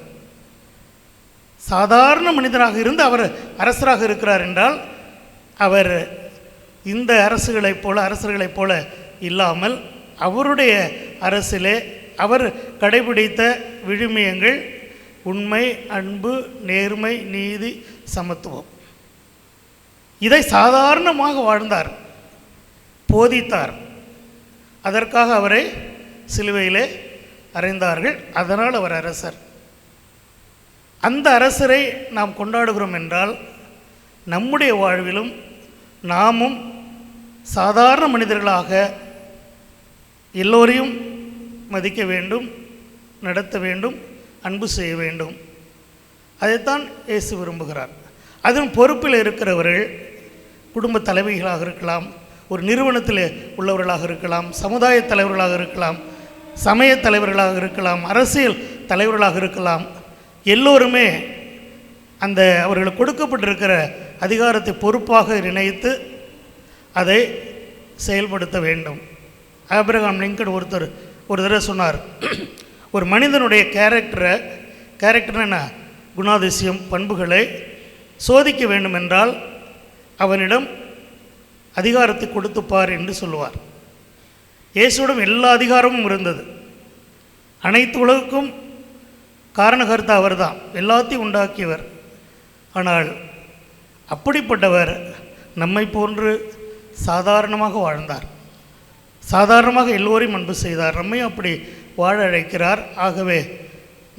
C: சாதாரண மனிதராக இருந்து அவர் அரசராக இருக்கிறார் என்றால் அவர் இந்த அரசர்களைப் போல இல்லாமல் அவருடைய அரசிலே அவர் கடைபிடித்த விழுமியங்கள் உண்மை, அன்பு, நேர்மை, நீதி, சமத்துவம், இதை சாதாரணமாக வாழ்ந்தார், போதித்தார். அதற்காக அவரை சிலுவையிலே அறைந்தார்கள். அதனால் அவர் அரசர். அந்த அரசரை நாம் கொண்டாடுகிறோம் என்றால் நம்முடைய வாழ்விலும் நாமும் சாதாரண மனிதர்களாக எல்லோரையும் மதிக்க வேண்டும், நடத்த வேண்டும், அன்பு செய்ய வேண்டும். அதைத்தான் இயேசு விரும்புகிறார். அதுவும் பொறுப்பில் இருக்கிறவர்கள் குடும்ப தலைவிகளாக இருக்கலாம், ஒரு நிறுவனத்தில் உள்ளவர்களாக இருக்கலாம், சமுதாய தலைவர்களாக இருக்கலாம், சமய தலைவர்களாக இருக்கலாம், அரசியல் தலைவர்களாக இருக்கலாம். எல்லோருமே அந்த அவர்களுக்கு கொடுக்கப்பட்டிருக்கிற அதிகாரத்தை பொறுப்பாக நினைத்து அதை செயல்படுத்த வேண்டும். ஆபிரகாம் லிங்கன் ஒரு தடவை சொன்னார், ஒரு மனிதனுடைய கேரக்டர்னா என்ன, குணாதிசயம், பண்புகளை சோதிக்க வேண்டும் என்றால் அவனிடம் அதிகாரத்தை கொடுத்துப்பார் என்று சொல்லுவார். இயேசுவிடம் எல்லா அதிகாரமும் இருந்தது. அனைத்து உலகுக்கும் காரணகர்த்தா அவர் தான், எல்லாத்தையும் உண்டாக்கியவர். ஆனால் அப்படிப்பட்டவர் நம்மை போன்று சாதாரணமாக வாழ்ந்தார். சாதாரணமாக எல்லோரையும் அன்பு செய்தார். நம்மையும் அப்படி வாழ அழைக்கிறார். ஆகவே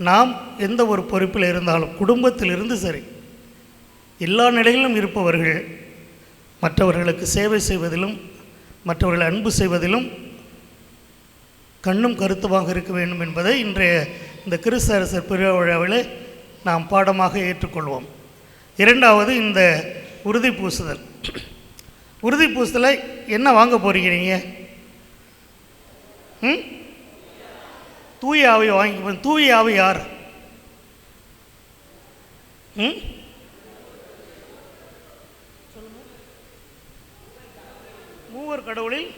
C: நாம் எந்த ஒரு பொறுப்பில் இருந்தாலும், குடும்பத்தில் இருந்து சரி, எல்லா நிலையிலும் இருப்பவர்கள் மற்றவர்களுக்கு சேவை செய்வதிலும் மற்றவர்களை அன்பு செய்வதிலும் கண்ணும் கருத்துமாக இருக்க வேண்டும் என்பதை இன்றைய இந்த கிறிஸ்து அரசர் பெருவிழாவில் நாம் பாடமாக ஏற்றுக்கொள்வோம். இரண்டாவது, இந்த உறுதி பூசுதல். உறுதி பூசுதலை என்ன வாங்க போகிறீங்க நீங்கள்? தூய ஆவியை வாங்கி. தூய ஆவி யார்? மூவர் கடவுளில்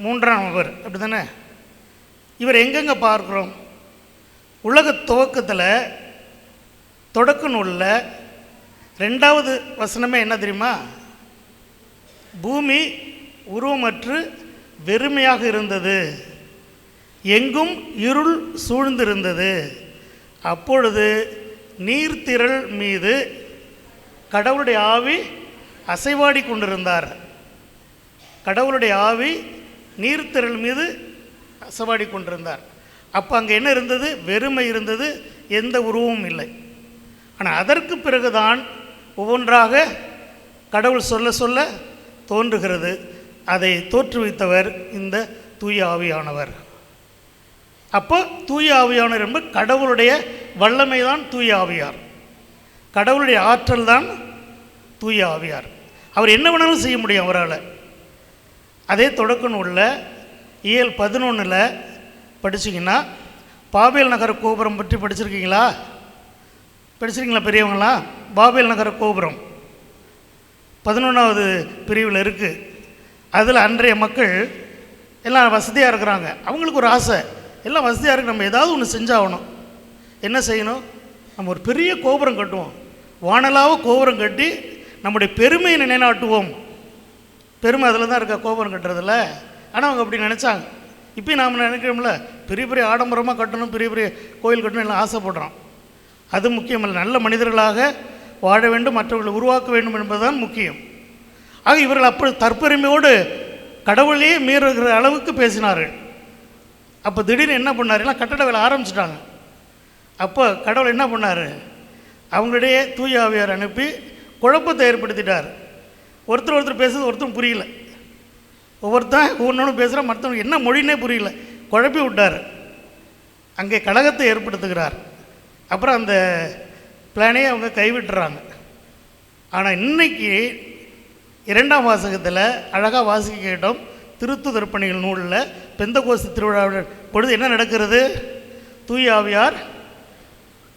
C: மூன்றாம் அவர், அப்படி தானே? இவர் எங்கெங்கே பார்க்குறோம்? உலக துவக்கத்தில் தொடக்க நூலில் 2வது வசனமே என்ன தெரியுமா? பூமி உருவமற்று வெறுமையாக இருந்தது, எங்கும் இருள் சூழ்ந்திருந்தது. அப்பொழுது நீர்த்திரள் மீது கடவுளுடைய ஆவி அசைவாடி கொண்டிருந்தார். கடவுளுடைய ஆவி நீர்த்திரள் மீது அசைவாடி கொண்டிருந்தார். அப்போ அங்கே என்ன இருந்தது? வெறுமை இருந்தது, எந்த உருவமும் இல்லை. ஆனால் அதற்கு பிறகுதான் ஒவ்வொன்றாக கடவுள் சொல்ல சொல்ல தோன்றுகிறது. அதை தோற்றுவித்தவர் இந்த தூய ஆவியானவர். அப்போ தூய ஆவியானவர் என்பது கடவுளுடைய வல்லமை தான் தூய ஆவியார், கடவுளுடைய ஆற்றல் தான் தூய ஆவியார். அவர் என்ன வேணாலும் செய்ய முடியும் அவரால். அதே தொடக்க நூலில் இயல் 11 படிச்சிங்கன்னா பாபேல் நகர கோபுரம் பற்றி படிச்சிருக்கீங்களா? படிச்சிருக்கீங்களா பெரியவங்களா? பாபேல் நகர கோபுரம் 11வது பிரிவில் இருக்குது. அதில் அன்றைய மக்கள் எல்லாம் வசதியாக இருக்கிறாங்க. அவங்களுக்கு ஒரு ஆசை, எல்லாம் வசதியாக இருக்குது, நம்ம ஏதாவது ஒன்று செஞ்சாகணும். என்ன செய்யணும்? நம்ம ஒரு பெரிய கோபுரம் கட்டுவோம், வானலாக கோபுரம் கட்டி நம்முடைய பெருமையை நினைநாட்டுவோம். பெருமை அதில் தான் இருக்கா, கோபுரம் கட்டுறதில்ல. ஆனால் அவங்க அப்படி நினச்சாங்க. இப்போயும் நாம் நினைக்கிறோம்ல, பெரிய பெரிய ஆடம்பரமாக கட்டணும், பெரிய பெரிய கோயில் கட்டணும் எல்லாம் ஆசைப்படுறோம். அது முக்கியமல்ல. நல்ல மனிதர்களாக வாழ வேண்டும், மற்றவர்களை உருவாக்க வேண்டும் என்பதுதான் முக்கியம். ஆக இவர்கள் அப்படி தற்பெருமையோடு கடவுளையே மீறுகிற அளவுக்கு பேசினார்கள். அப்போ திடீர்னு என்ன பண்ணார்? எல்லாம் கட்டட வேலை ஆரம்பிச்சிட்டாங்க. அப்போ கடவுள் என்ன பண்ணார்? அவங்களிடையே தூய ஆவியார் அனுப்பி குழப்பத்தை ஏற்படுத்திட்டார். ஒருத்தர் பேசுறது ஒருத்தரும் புரியல, ஒவ்வொருத்தன் ஒவ்வொன்று பேசுகிறான், மற்றவங்க என்ன மொழினே புரியல, குழப்பி விட்டார். அங்கே கலகத்தை ஏற்படுத்துகிறார். அப்புறம் அந்த பிளானையே அவங்க கைவிட்டுறாங்க. ஆனால் இன்னைக்கு 2ஆம் வாசகத்தில் அழகாக வாசிக்க கேட்டோம். திருத்துதர் பணிகள் நூலில் பெந்தகோஸ்து திருவிழாவில் பொழுது என்ன நடக்கிறது? தூய ஆவியார்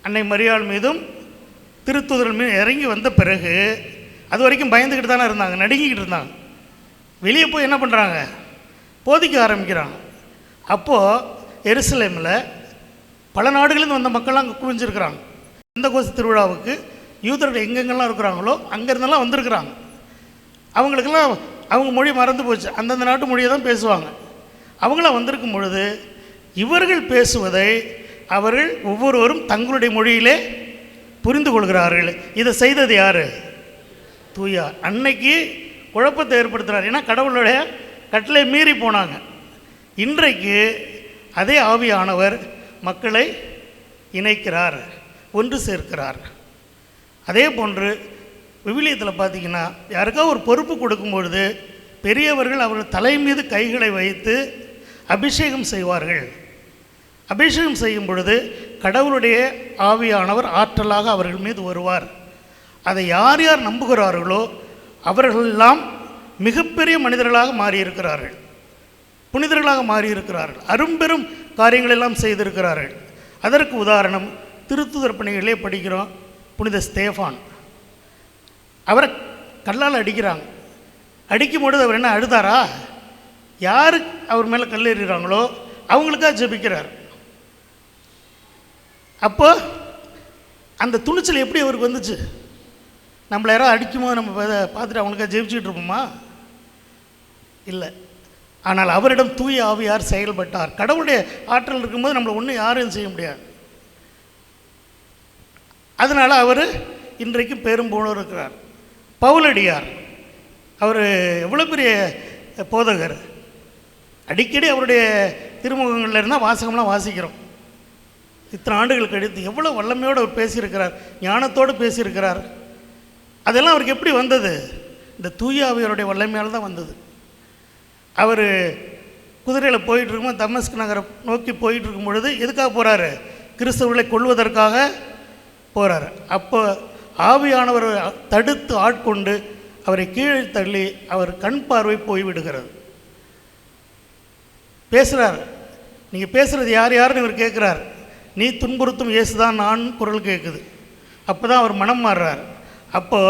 C: அன்னை மரியாள் மீதும் திருத்துதர் மீது இறங்கி வந்த பிறகு அது வரைக்கும் பயந்துக்கிட்டு தானே இருந்தாங்க, நடுங்கிக்கிட்டு இருந்தாங்க. வெளியே போய் என்ன பண்ணுறாங்க? போதிக்க ஆரம்பிக்கிறாங்க. அப்போது எருசலேமில் பல நாடுகளிலிருந்து வந்த மக்கள்லாம் அங்கே குவிஞ்சிருக்கிறாங்க. பெந்தகோஸ்து திருவிழாவுக்கு யூதர்கள் எங்கெங்கெல்லாம் இருக்கிறாங்களோ அங்கேருந்தெல்லாம் வந்திருக்கிறாங்க. அவங்களுக்கெல்லாம் அவங்க மொழி மறந்து போச்சு, அந்தந்த நாட்டு மொழியை தான் பேசுவாங்க. அவங்களாம் வந்திருக்கும் பொழுது இவர்கள் பேசுவதை அவர்கள் ஒவ்வொருவரும் தங்களுடைய மொழியிலே புரிந்து கொள்கிறார்கள். இதை செய்தது யார்? தூயார். அன்னைக்கு குழப்பத்தை ஏற்படுத்துகிறார். ஏன்னா கடவுளுடைய கட்டளை மீறி போனாங்க. இன்றைக்கு அதே ஆவியானவர் மக்களை இணைக்கிறார், ஒன்று சேர்க்கிறார். அதே போன்று விவிலியத்தில் பார்த்திங்கன்னா யாருக்காவது ஒரு பொறுப்பு கொடுக்கும்பொழுது பெரியவர்கள் அவர்கள் தலை மீது கைகளை வைத்து அபிஷேகம் செய்வார்கள். அபிஷேகம் செய்யும் பொழுது கடவுளுடைய ஆவியானவர் ஆற்றலாக அவர்கள் மீது வருவார். அதை யார் யார் நம்புகிறார்களோ அவர்களெல்லாம் மிகப்பெரிய மனிதர்களாக மாறியிருக்கிறார்கள், புனிதர்களாக மாறியிருக்கிறார்கள், அரும்பெரும் காரியங்களெல்லாம் செய்திருக்கிறார்கள். அதற்கு உதாரணம் திருத்துதர் பணிகளே படிக்கிறோம். புனித ஸ்தேஃபான், அவரை கல்லால் அடிக்கிறாங்க. அடிக்கும் பொழுது அவர் என்ன அழுதாரா? யார் அவர் மேலே கல்லெறிகிறாங்களோ அவங்களுக்காக ஜெபிக்கிறார். அப்போ அந்த துணிச்சல் எப்படி அவருக்கு வந்துச்சு? நம்மளை யாராவது அடிக்கும்போது நம்ம பார்த்துட்டு அவங்களுக்காக ஜெபிச்சுட்டு இருப்போமா? இல்லை. ஆனால் அவரிடம் தூய ஆவியார் செயல்பட்டார். கடவுளுடைய ஆற்றல் இருக்கும்போது நம்மளை ஒன்றும் யாரும் செய்ய முடியாது. அதனால் அவர் இன்றைக்கு பெரும் போனவர் இருக்கிறார். பவுலடியார் அவர் எவ்வளோ பெரிய போதகர். அடிக்கடி அவருடைய திருமுகங்களில் இருந்தால் வாசகம்லாம் வாசிக்கிறோம். இத்தனை ஆண்டுகள் கழித்து எவ்வளோ வல்லமையோடு அவர் பேசியிருக்கிறார், ஞானத்தோடு பேசியிருக்கிறார். அதெல்லாம் அவருக்கு எப்படி வந்தது? இந்த தூய ஆவியாருடைய வல்லமையால் தான் வந்தது. அவர் குதிரையில் போயிட்டு இருக்கும்போது தமஸ்கு நகரை நோக்கி போயிட்டு இருக்கும் பொழுது எதுக்காக போகிறாரு? கிறிஸ்தவர்களை கொல்வதற்காக போகிறார். அப்போ ஆவியானவர் தடுத்து ஆட்கொண்டு அவரை கீழே தள்ளி அவர் கண் பார்வை போய்விடுகிறது. பேசுகிறார். நீங்கள் பேசுகிறது யாருன்னு இவர் கேட்குறார். நீ துன்புறுத்தும் இயேசுதான் நான் குரல் கேட்குது. அப்போ தான் அவர் மனம் மாறுறார். அப்போ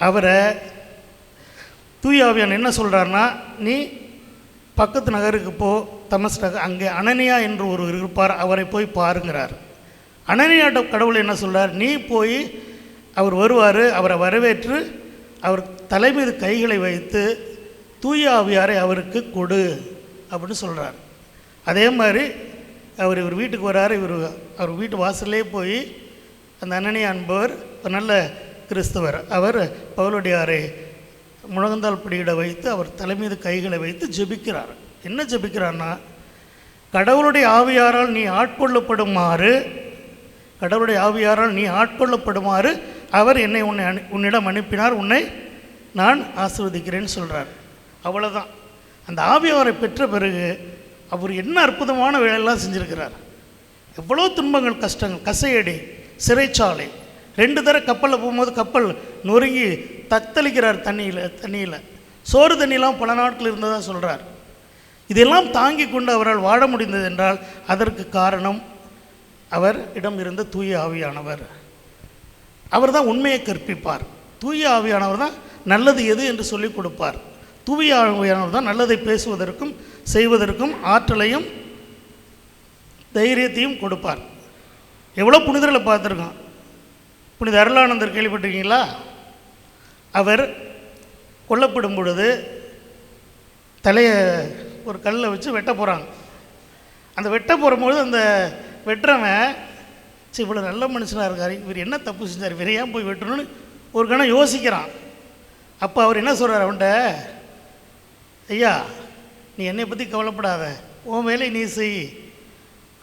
C: அவரை தூய ஆவியான் என்ன சொல்கிறாருன்னா, நீ பக்கத்து நகருக்கு போ, தமஸ் நகர், அங்கே அனனியா என்று ஒருவர் இருப்பார், அவரை போய் பாருங்கிறார். அனனியா கடவுள் என்ன சொல்கிறார்? நீ போய் அவர் வருவார், அவரை வரவேற்று அவர் தலை மீது கைகளை வைத்து தூய ஆவியாரை அவருக்கு கொடு அப்படின்னு சொல்கிறார். அதே மாதிரி இவர் வீட்டுக்கு வர்றார். அவர் வீட்டு வாசல்லே போய் அந்த அனனியா என்பவர் ஒரு நல்ல கிறிஸ்தவர். அவர் பவுலடியாரை முழங்கந்தால் பிடியிட வைத்து அவர் தலை மீது கைகளை வைத்து ஜெபிக்கிறார். என்ன ஜெபிக்கிறார்னா, கடவுளுடைய ஆவியாரால் நீ ஆட்கொள்ளப்படுமாறு, கடவுளுடைய ஆவியாரால் நீ ஆட்கொள்ளப்படுமாறு அவர் என்னை உன்னிடம் அனுப்பினார், உன்னை நான் ஆசீர்வதிக்கிறேன்னு சொல்கிறார். அவ்வளோதான். அந்த ஆவியாரை பெற்ற பிறகு அவர் என்ன அற்புதமான வேலையெல்லாம் செஞ்சுருக்கிறார். எவ்வளோ துன்பங்கள், கஷ்டங்கள், கசையடி, சிறைச்சாலை, 2 தடவை கப்பலில் போகும்போது கப்பல் நொறுங்கி தத்தளிக்கிறார் தண்ணியில். சோறு தண்ணியெலாம் பல நாட்கள் இருந்ததாக சொல்கிறார். இதெல்லாம் தாங்கி கொண்டு அவரால் வாழ முடிந்தது என்றால் அதற்கு காரணம் அவர் இடம் இருந்த தூய ஆவியானவர். அவர் தான் உண்மையை கற்பிப்பார். தூய ஆவியானவர் தான் நல்லது எது என்று சொல்லிக் கொடுப்பார். தூய ஆவியானவர் தான் நல்லதை பேசுவதற்கும் செய்வதற்கும் ஆற்றலையும் தைரியத்தையும் கொடுப்பார். எவ்வளோ புனிதர்களை பார்த்துருக்கோம். புனித அருளானந்தர் கேள்விப்பட்டிருக்கீங்களா? அவர் கொல்லப்படும் பொழுது தலையை ஒரு கல்லை வச்சு வெட்ட போகிறாங்க. அந்த வெட்ட போகும்போது அந்த வெட்டுறவன் இவ்வளோ நல்ல மனுஷனாக இருக்கார், இவர் என்ன தப்பு செஞ்சார், இவர் ஏன் போய் வெட்டணும்னு ஒரு கணம் யோசிக்கிறான். அப்போ அவர் என்ன சொல்கிறார் அவன்கிட்ட, ஐயா நீ என்னை பற்றி கவலைப்படாத, உன் வேலை நீ செய்,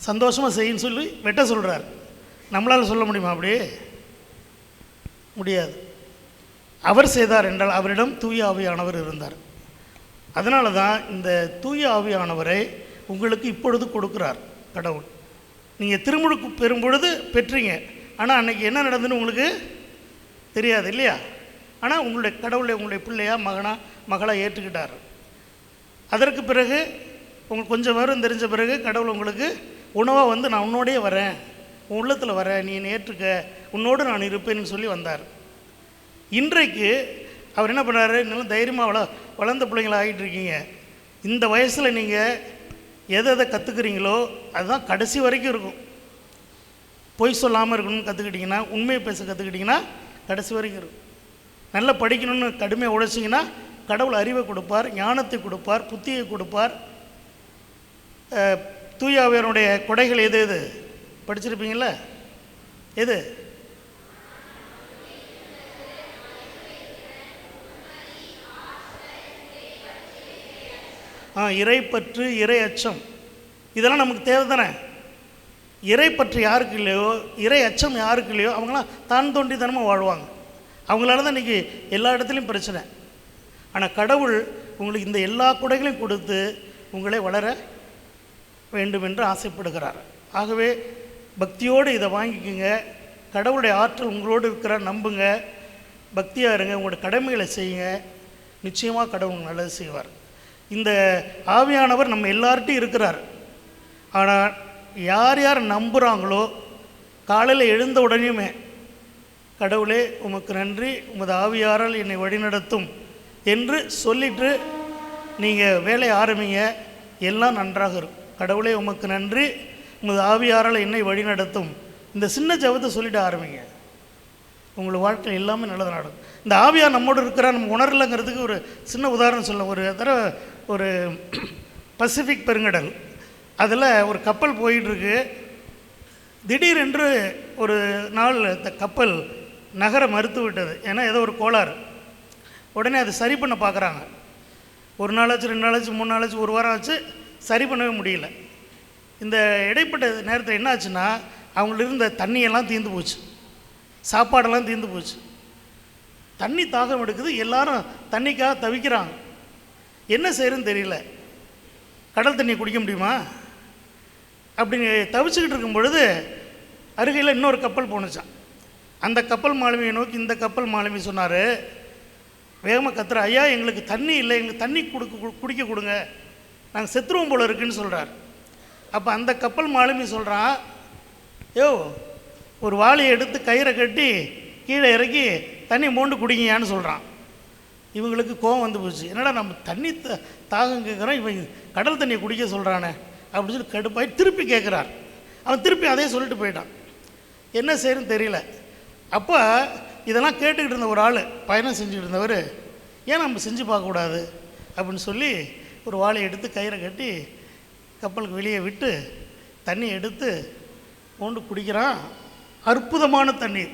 C: சந்தோஷமாக செய்யின்னு சொல்லி வெட்ட சொல்கிறார். நம்மளால் சொல்ல முடியுமா? அப்படி முடியாது. அவர் செய்தார் என்றால் அவரிடம் தூய ஆவியானவர் இருந்தார். அதனால தான் இந்த தூய ஆவியானவரை உங்களுக்கு இப்பொழுது கொடுக்குறார் கடவுள். நீங்கள் திருமுழுக்கு பெறும் பொழுது பெற்றீங்க. ஆனால் அன்றைக்கி என்ன நடந்துன்னு உங்களுக்கு தெரியாது இல்லையா? ஆனால் உங்களுடைய கடவுளை உங்களுடைய பிள்ளையா மகளாக ஏற்றுக்கிட்டார். அதற்கு பிறகு உங்களுக்கு கொஞ்சம் வரும் தெரிஞ்ச பிறகு கடவுள் உங்களுக்கு உணவாக வந்து நான் உன்னோடையே வரேன், உன் உள்ளத்தில் வரேன், நீ ஏற்றுக்க, உன்னோடு நான் இருப்பேன்னு சொல்லி வந்தார். இன்றைக்கு அவர் என்ன பண்ணுறாரு, இன்னும் தைரியமாக வளர்ந்த பிள்ளைங்கள ஆகிட்டு இருக்கீங்க. இந்த வயசில் நீங்கள் எதை கற்றுக்குறீங்களோ அதுதான் கடைசி வரைக்கும் இருக்கும். பொய் சொல்லாமல் இருக்கணும்னு கற்றுக்கிட்டிங்கன்னா, உண்மையை பேச கற்றுக்கிட்டிங்கன்னா கடைசி வரைக்கும் இருக்கும். நல்லா படிக்கணும்னு கடுமையாக உழைச்சிங்கன்னா கடவுள் அறிவை கொடுப்பார், ஞானத்தை கொடுப்பார், புத்தியை கொடுப்பார். தூய ஆவியாருடைய கொடைகள் எது எது படிச்சிருப்பீங்கள? எது? இறைப்பற்று, இறை அச்சம், இதெல்லாம் நமக்கு தேவை தானே. இறைப்பற்று யாருக்கு இல்லையோ, இறை அச்சம் யாருக்கு இல்லையோ அவங்களாம் தான் தோன்றித்தனமாக வாழ்வாங்க. அவங்களால தான் இன்றைக்கி எல்லா இடத்துலையும் பிரச்சனை. ஆனால் கடவுள் உங்களுக்கு இந்த எல்லா கொடைகளையும் கொடுத்து உங்களை வளர வேண்டும் என்று ஆசைப்படுகிறார். ஆகவே பக்தியோடு இதை வாங்கிக்கோங்க. கடவுளுடைய ஆற்றல் உங்களோடு இருக்கிற நம்புங்க, பக்தியாக இருங்க, உங்களோட கடமைகளை செய்யுங்க. நிச்சயமாக கடவுள் நல்லது செய்வார். இந்த ஆவியானவர் நம்ம எல்லார்ட்டையும் இருக்கிறார். ஆனால் யார் யார் நம்புகிறாங்களோ காலையில் எழுந்த உடனேயுமே கடவுளே உமக்கு நன்றி, உமது ஆவியாரால் என்னை வழிநடத்தும் என்று சொல்லிட்டு நீங்கள் வேலையை ஆரம்பிங்க, எல்லாம் நன்றாக இருக்கும். கடவுளே உமக்கு நன்றி, உமது ஆவியாரால் என்னை வழிநடத்தும், இந்த சின்ன ஜெபத்தை சொல்லிட்டு ஆரம்பிங்க. உங்கள் வாழ்க்கையில் எல்லாமே நல்லது நடக்கும். இந்த ஆவியார் நம்மோடு இருக்கிறார், நம்ம உணரலைங்கிறதுக்கு ஒரு சின்ன உதாரணம் சொல்ல. ஒரு தடவை ஒரு பசிபிக் பெருங்கடல், அதில் ஒரு கப்பல் போயிட்டுருக்கு. திடீரென்று ஒரு நாள் இந்த கப்பல் நகர மறுத்து விட்டது. ஏன்னா ஏதோ ஒரு கோளாறு. உடனே அதை சரி பண்ண பார்க்குறாங்க. ஒரு நாளாச்சு, 2 நாளாச்சு, 3 நாளாச்சு, ஒரு வாரம் ஆச்சு, சரி பண்ணவே முடியல. இந்த இடைப்பட்ட நேரத்தில் என்ன ஆச்சுன்னா, அவங்கள்ட்ட இருந்த தண்ணியெல்லாம் தீர்ந்து போச்சு, சாப்பாடெல்லாம் தீர்ந்து போச்சு. தண்ணி தாகம் எடுக்குது, எல்லாரும் தண்ணிக்காக தவிக்கிறாங்க. என்ன செய்யறதுன்னு தெரியல. கடல் தண்ணியை குடிக்க முடியுமா? அப்படி தவிச்சுக்கிட்டு இருக்கும் பொழுது அருகையில் இன்னொரு கப்பல் போணுச்சான். அந்த கப்பல் மாலுமியை நோக்கி இந்த கப்பல் மாலுமி சொன்னார், வேகமாக கத்துற, ஐயா எங்களுக்கு தண்ணி இல்லை, எங்களுக்கு தண்ணி குடிக்க கொடுங்க, நாங்கள் செத்துருவோம் போல இருக்குன்னு சொல்கிறார். அப்போ அந்த கப்பல் மாலுமி சொல்கிறான், யோ ஒரு வாளியை எடுத்து கயிறை கட்டி கீழே இறக்கி தண்ணி மோண்டு குடிங்கயான்னு சொல்கிறான். இவங்களுக்கு கோவம் வந்து போச்சு. என்னடா நம்ம தண்ணி தாகம் கேட்குறோம், இவன் கடல் தண்ணியை குடிக்க சொல்கிறானே அப்படின்னு சொல்லி கடுப்பாய் திருப்பி கேட்குறார். அவன் திருப்பி அதே சொல்லிட்டு போயிட்டான். என்ன செய்யணும்னு தெரியல. அப்போ இதெல்லாம் கேட்டுக்கிட்டு இருந்த ஒரு ஆள், பயணம் செஞ்சுக்கிட்டு இருந்தவர், ஏன் நம்ம செஞ்சு பார்க்கக்கூடாது அப்படின்னு சொல்லி ஒரு வாளியை எடுத்து கயிறை கட்டி கப்பலுக்கு வெளியே விட்டு தண்ணி எடுத்து கொண்டு குடிக்கிறான். அற்புதமான தண்ணீர்,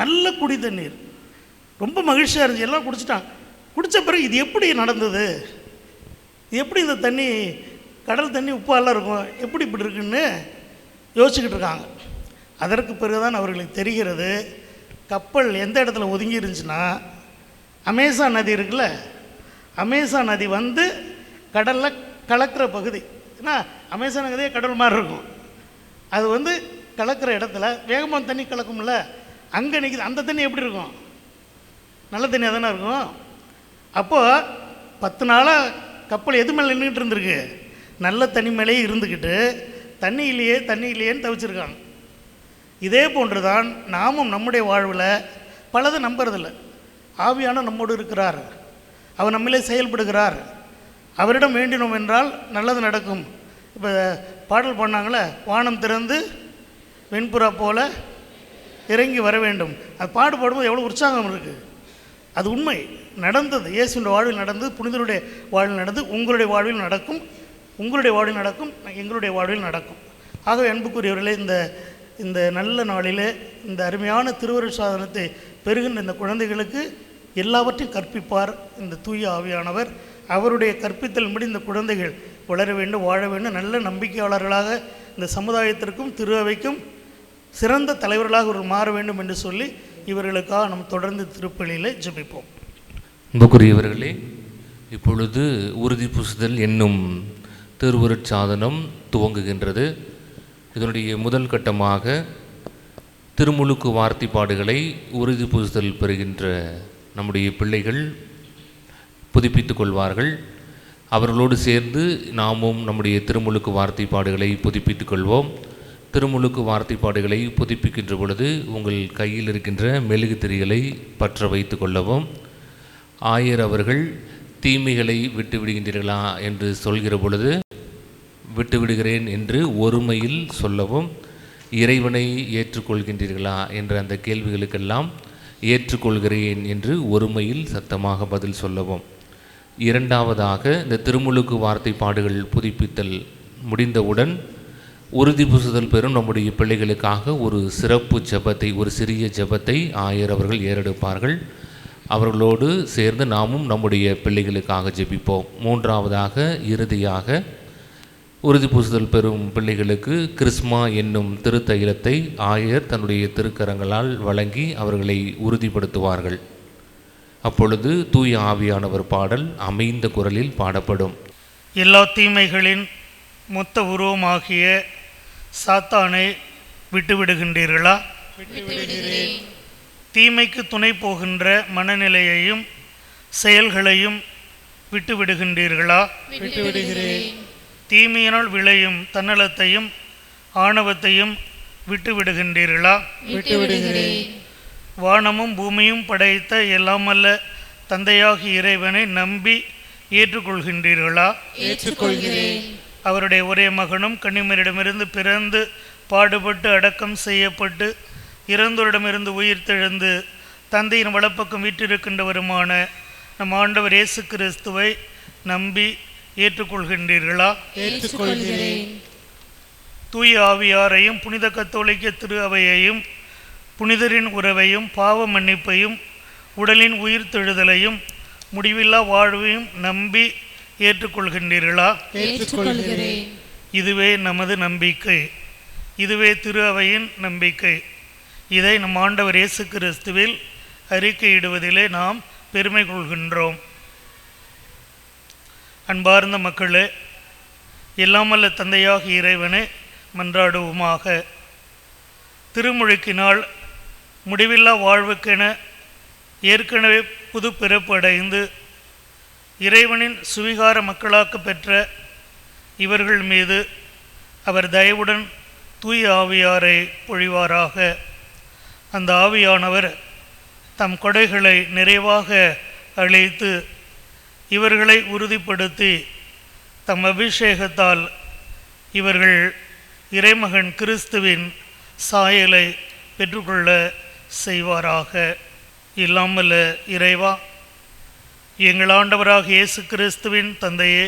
C: நல்ல குடி தண்ணீர், ரொம்ப மகிழ்ச்சியாக இருந்துச்சு. எல்லாம் குடிச்சிட்டான். குடித்த பிறகு இது எப்படி நடந்தது, இது எப்படி இந்த தண்ணி, கடல் தண்ணி உப்பாலாம் இருக்கும், எப்படி இப்படி இருக்குன்னு யோசிச்சுக்கிட்டு இருக்காங்க. அதற்கு பிறகுதான் அவர்களுக்கு தெரிகிறது, கப்பல் எந்த இடத்துல ஒதுங்கி இருந்துச்சுன்னா, அமேசான் நதி இருக்குல்ல, அமேசான் நதி வந்து கடலில் கலக்கிற பகுதி. ஏன்னா அமேசான் நதியே கடல் மாதிரி இருக்கும். அது வந்து கலக்கிற இடத்துல வேகமான தண்ணி கலக்கும்ல, அங்கே நிற்கிது. அந்த தண்ணி எப்படி இருக்கும்? நல்ல தண்ணியாக தானே இருக்கும். அப்போது 10 நாளாக கப்பல் எது மேலே நின்றுக்கிட்டு இருந்திருக்கு? நல்ல தண்ணி மேலேயே இருந்துக்கிட்டு தண்ணி இல்லையேன்னு தவிச்சிருக்காங்க. இதே போன்று தான் நாமும் நம்முடைய வாழ்வில் பலதை நம்புறதில்லை. ஆவியான நம்மோடு இருக்கிறார், அவர் நம்மளே செயல்படுகிறார், அவரிடம் வேண்டினோம் என்றால் நல்லது நடக்கும். இப்போ பாடல் பண்ணாங்களே, வானம் திறந்து வெண்புறா போல இறங்கி வர வேண்டும். அது பாடுபடும்போது எவ்வளோ உற்சாகம் இருக்குது. அது உண்மை, நடந்தது. இயேசுடைய வாழ்வில் நடந்தது, புனிதருடைய வாழ்வில் நடந்தது, உங்களுடைய வாழ்வில் நடக்கும், உங்களுடைய வாழ்வில் நடக்கும், எங்களுடைய வாழ்வில் நடக்கும். ஆகவே அன்புக்குரியவர்களே, இந்த நல்ல நாளிலே இந்த அருமையான திருவருட் சாதனத்தை பெறுகின்ற இந்த குழந்தைகளுக்கு எல்லாவற்றையும் கற்பிப்பார் இந்த தூய ஆவியானவர். அவருடைய கற்பித்தல்படி இந்த குழந்தைகள் வளர வேண்டும், வாழ வேண்டும், நல்ல நம்பிக்கையாளர்களாக இந்த சமுதாயத்திற்கும் திரு அவைக்கும் சிறந்த தலைவர்களாக ஒரு மாற வேண்டும் என்று சொல்லி இவர்களுக்காக நாம் தொடர்ந்து திருப்பலியிலே ஜெபிப்போம்.
M: அன்புக்குரியவர்களே, இப்பொழுது உறுதி பூசுதல் என்னும் திருவருட்சாதனம் துவங்குகின்றது. இதனுடைய முதல் கட்டமாக திருமுழுக்கு வார்த்தைப்பாடுகளை உறுதி பூசுதல் பெறுகின்ற நம்முடைய பிள்ளைகள் புதுப்பித்துக் கொள்வார்கள். அவர்களோடு சேர்ந்து நாமும் நம்முடைய திருமுழுக்கு வார்த்தைப்பாடுகளை புதுப்பித்துக் கொள்வோம். திருமுழுக்கு வார்த்தைப்பாடுகளை புதுப்பிக்கின்ற பொழுது உங்கள் கையில் இருக்கின்ற மெழுகு திரிகளை பற்ற வைத்து கொள்ளவும். ஆயர் அவர்கள் தீமைகளை விட்டு விடுகின்றீர்களா என்று சொல்கிற பொழுது விட்டுவிடுகிறேன் என்று ஒருமையில் சொல்லவும். இறைவனை ஏற்றுக்கொள்கின்றீர்களா என்ற அந்த கேள்விகளுக்கெல்லாம் ஏற்றுக்கொள்கிறேன் என்று ஒருமையில் சத்தமாக பதில் சொல்லவும். இரண்டாவதாக இந்த திருமுழுக்கு வார்த்தைப்பாடுகள் புதுப்பித்தல் முடிந்தவுடன் உறுதி பூசுதல் பெறும் நம்முடைய பிள்ளைகளுக்காக ஒரு சிறப்பு ஜெபத்தை, ஒரு சிறிய ஜெபத்தை ஆயர் அவர்கள் ஏறெடுப்பார்கள். அவர்களோடு சேர்ந்து நாமும் நம்முடைய பிள்ளைகளுக்காக ஜெபிப்போம். மூன்றாவதாக இறுதியாக உறுதி பூசுதல் பெறும் பிள்ளைகளுக்கு கிறிஸ்மா என்னும் திருத்தைலத்தை ஆயர் தன்னுடைய திருக்கரங்களால் வழங்கி அவர்களை உறுதிப்படுத்துவார்கள். அப்பொழுது தூய ஆவியானவர் பாடல் அமைந்த குரலில் பாடப்படும்.
C: எல்லா தீமைகளின் மொத்த உருவமாகிய சாத்தானை விட்டுவிடுகின்றீர்களா?
A: விட்டுவிடுகிறேன்.
C: தீமைக்கு துணை போகின்ற மனநிலையையும் செயல்களையும் விட்டுவிடுகின்றீர்களா?
A: விட்டுவிடுகிறேன்.
C: தீமையினால் விளையும் தன்னலத்தையும் ஆணவத்தையும் விட்டுவிடுகின்றீர்களா?
A: விட்டுவிடுகிறேன்.
C: வானமும் பூமியும் படைத்த எல்லாமல்ல தந்தையாகி இறைவனை நம்பி ஏற்றுக்கொள்கின்றீர்களா?
A: ஏற்றுக்கொள்கிறேன்.
C: அவருடைய ஒரே மகனும் கன்னிமரிடமிருந்து பிறந்து பாடுபட்டு அடக்கம் செய்யப்பட்டு இறந்தோரிடமிருந்து உயிர் தெழுந்து தந்தையின் வலப்பக்கம் வீற்றிருக்கின்றவருமான நம் ஆண்டவர் இயேசு கிறிஸ்துவை நம்பி ஏற்றுக்கொள்கின்றீர்களா?
A: ஏற்றுக்கொள்கிறேன்.
C: தூய ஆவியாரையும் புனித கத்தோலிக்க திரு அவையையும் புனிதரின் உறவையும் பாவ மன்னிப்பையும் உடலின் உயிர் தெழுதலையும் முடிவில்லா வாழ்வையும் நம்பி ஏற்றுக்கொள்கின்றீர்களா?
A: ஏற்றுக்கொள்கிறேன்.
C: இதுவே நமது நம்பிக்கை, இதுவே திரு அவையின் நம்பிக்கை. இதை நம் ஆண்டவர் இயேசு கிறிஸ்துவில் அறிக்கையிடுவதிலே நாம் பெருமை கொள்கின்றோம். அன்பார்ந்த மக்களே, எல்லாமல்ல தந்தையாக இறைவனை மன்றாடுவோமாக. திருமுழுக்கினால் முடிவில்லா வாழ்வுக்கென ஏற்கனவே புது பிறப்படைந்து இறைவனின் சுவிகார மக்களாக்க பெற்ற இவர்கள் மீது அவர் தயவுடன் தூய ஆவியாரை பொழிவாராக. அந்த ஆவியானவர் தம் கொடைகளை நிறைவாக அளித்து இவர்களை உறுதிப்படுத்தி தம் அபிஷேகத்தால் இவர்கள் இறைமகன் கிறிஸ்துவின் சாயலை பெற்றுக்கொள்ள செய்வாராக. இல்லாமல் இறைவா, எங்கள் ஆண்டவராக இயேசு கிறிஸ்துவின் தந்தையே,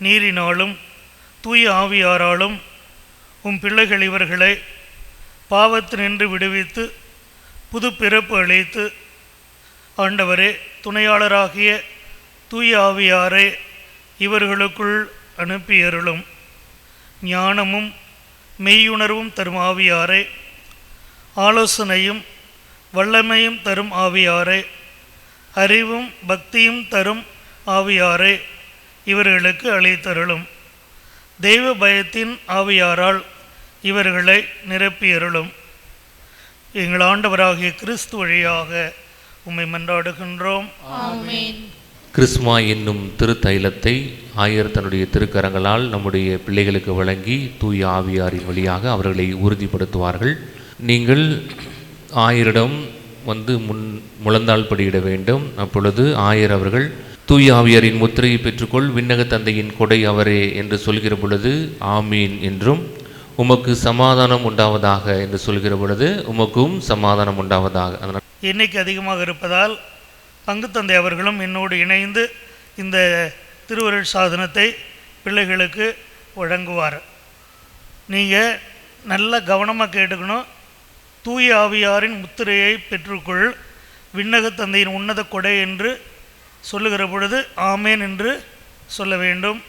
C: நீரினாலும் தூய ஆவியாராலும் உம் பிள்ளைகள் இவர்களை பாவத்தினின்று விடுவித்து புது பிறப்பு அளித்து, ஆண்டவரே, துணையாளராகிய தூய ஆவியாரை இவர்களுக்குள் அனுப்பியருளும். ஞானமும் மெய்யுணர்வும் தரும் ஆவியாரை, ஆலோசனையும் வல்லமையும் தரும் ஆவியாரை, அறிவும் பக்தியும் தரும் ஆவியாரை இவர்களுக்கு அளித்தருளும். தெய்வ பயத்தின் ஆவியாரால் இவர்களை நிரப்பியருளும். எங்கள் ஆண்டவராகிய கிறிஸ்து வழியாக உம்மை மன்றாடுகின்றோம்.
A: ஆமென்.
M: கிறிஸ்மா என்னும் திருத்தைலத்தை ஆயர் தன்னுடைய திருக்கரங்களால் நம்முடைய பிள்ளைகளுக்கு வழங்கி தூய ஆவியாரின் வழியாக அவர்களை உறுதிப்படுத்துவார்கள். நீங்கள் ஆயரிடம் வந்து முழந்தாள் படியிட வேண்டும். அப்பொழுது ஆயர் அவர்கள் தூய ஆவியாரின் முத்திரையை பெற்றுக்கொள், விண்ணக தந்தையின் கொடை அவரே என்று சொல்கிற பொழுது ஆமீன் என்றும், உமக்கு சமாதானம் உண்டாவதாக என்று சொல்கிற பொழுது உமக்கும் சமாதானம் உண்டாவதாக. அதனால்
C: எண்ணிக்கை அதிகமாக இருப்பதால் பங்கு தந்தை அவர்களும் என்னோடு இணைந்து இந்த திருவருள் சாதனத்தை பிள்ளைகளுக்கு வழங்குவார். நீங்கள் நல்ல கவனமாக கேட்டுக்கணும். தூய ஆவியாரின் முத்திரையை பெற்றுக்கொள், விண்ணக தந்தையின் உன்னத கொடை என்று சொல்லுகிற பொழுது ஆமேன் என்று சொல்ல வேண்டும்.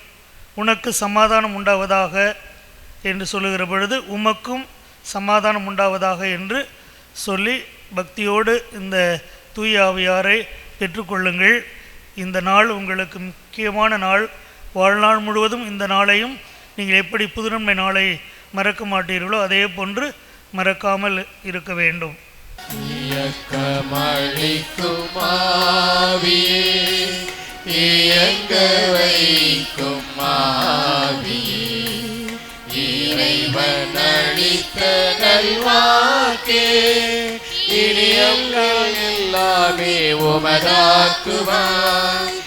C: உனக்கு சமாதானம் உண்டாவதாக என்று சொல்லுகிற பொழுது உமக்கும் சமாதானம் உண்டாவதாக என்று சொல்லி பக்தியோடு இந்த தூய ஆவியாரை பெற்றுக்கொள்ளுங்கள். இந்த நாள் உங்களுக்கு முக்கியமான நாள். வாழ்நாள் முழுவதும் இந்த நாளையும் நீங்கள் எப்படி புதுநன்மை நாளை மறக்க மாட்டீர்களோ அதே போன்று மறக்காமல் இருக்க வேண்டும்.
J: இயக்கமளிக்கும் ஆவியே, இயங்க வைக்கும் ஆவியே, இறைவன் அளித்த நல்வாக்கே, இனியங்கள் எல்லாமே உமதாக்குவாய்.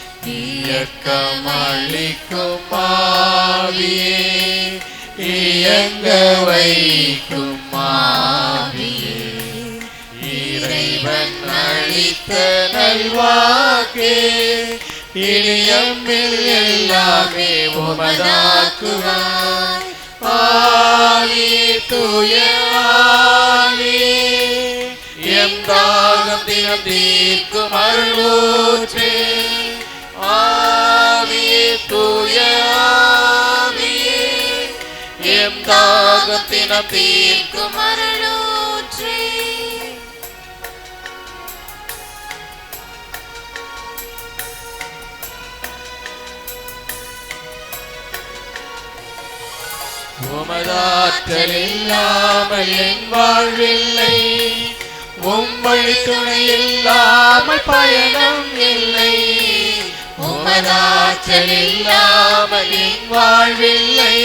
J: இயக்கமளிக்கும் ஆவியே, இயங்க வைக்கும் ஆவியே, இறைவன் அளித்த நல்வாக்கே, இனியம்மில் எல்லாமே உமதாக்குவாய். ஆவியே, தூய ஆவியே, எம் தாகம் தினம் தீர்க்கும் அருளூற்றே. ஆவியே, தூய ஆவியே, எம் தாகம் தினம் தீர்க்கும் அருளூற்றே. உமதாற்றல் இல்லாமல் என் வாழ்வில்லை, உம்வழி துணை இல்லாமல் பயணம் இல்லை. உமதாற்றல் இல்லாமல் என் வாழ்வில்லை,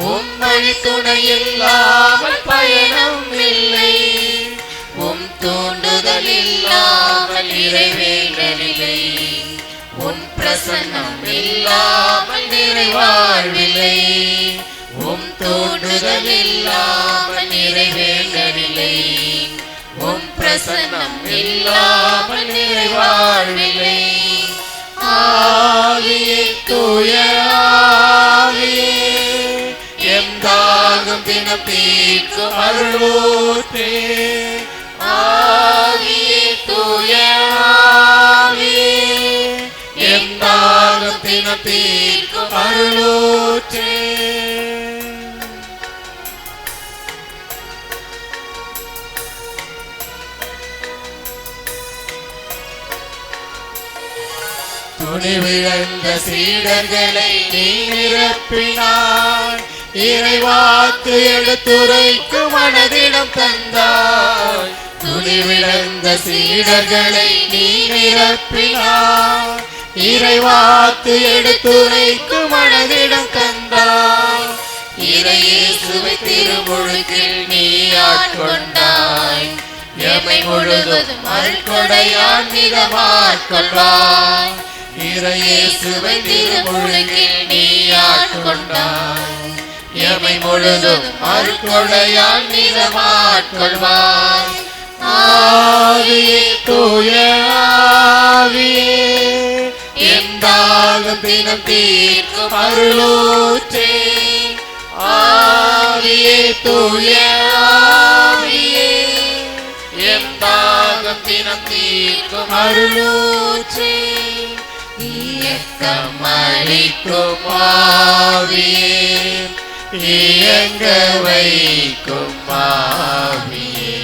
J: உம்வழி துணை இல்லாமல் பயணம் இல்லை. உம் தூண்டுதல் இல்லாமல் நிறைவேறவில்லை, உம் பிரசன்னம் இல்லாமல் நிறைவாழ்வில்லை. உம் தூண்டுதல் இல்லாமல் நிறைவேறவில்லை, பிரசன்னம் இல்லாமல் நிறைவாழ்வில்லை. ஆவியே தூய ஆவியே எம் தாகம் தினம் தீர்க்கும் அருளூற்றே. ஆவியே தூய ஆவியே எம் தாகம் தினம் தீர்க்கும் அருளூற்றே. துணிவிழந்த சீடர்களை நீ நிரப்பினாய். இறைவாக்கு எடுத்துரைக்கு மனதிடம் தந்தாய். துணிவிழந்த சீடர்களை நீ நிரப்பினாய். இறைவாக்கு எடுத்துரைக்கு மனதிடம் தந்தாய். இறையேசுவை திருமுழுக்கில் நீ ஆட்கொண்டாய். எமை முழுவதும் அருள்கொடையால் மிதமாட்கொள்வாய். இறையேசுவை திருமுழுக்கில் நீ ஆட்கொண்டாய். எமை முழுதும் அருள்கொடையால் மிதமாட்கொள்வாய். ஆவியே தூய ஆவியே எம் தாகம் தினம் தீர்க்கும் அருளூற்றே. ஆவியே தூய ஆவியே எம் தாகம் தினம் தீர்க்கும் அருளூற்றே. இயக்கம் அளிக்கும் ஆவியே இயங்க வைக்கும் ஆவியே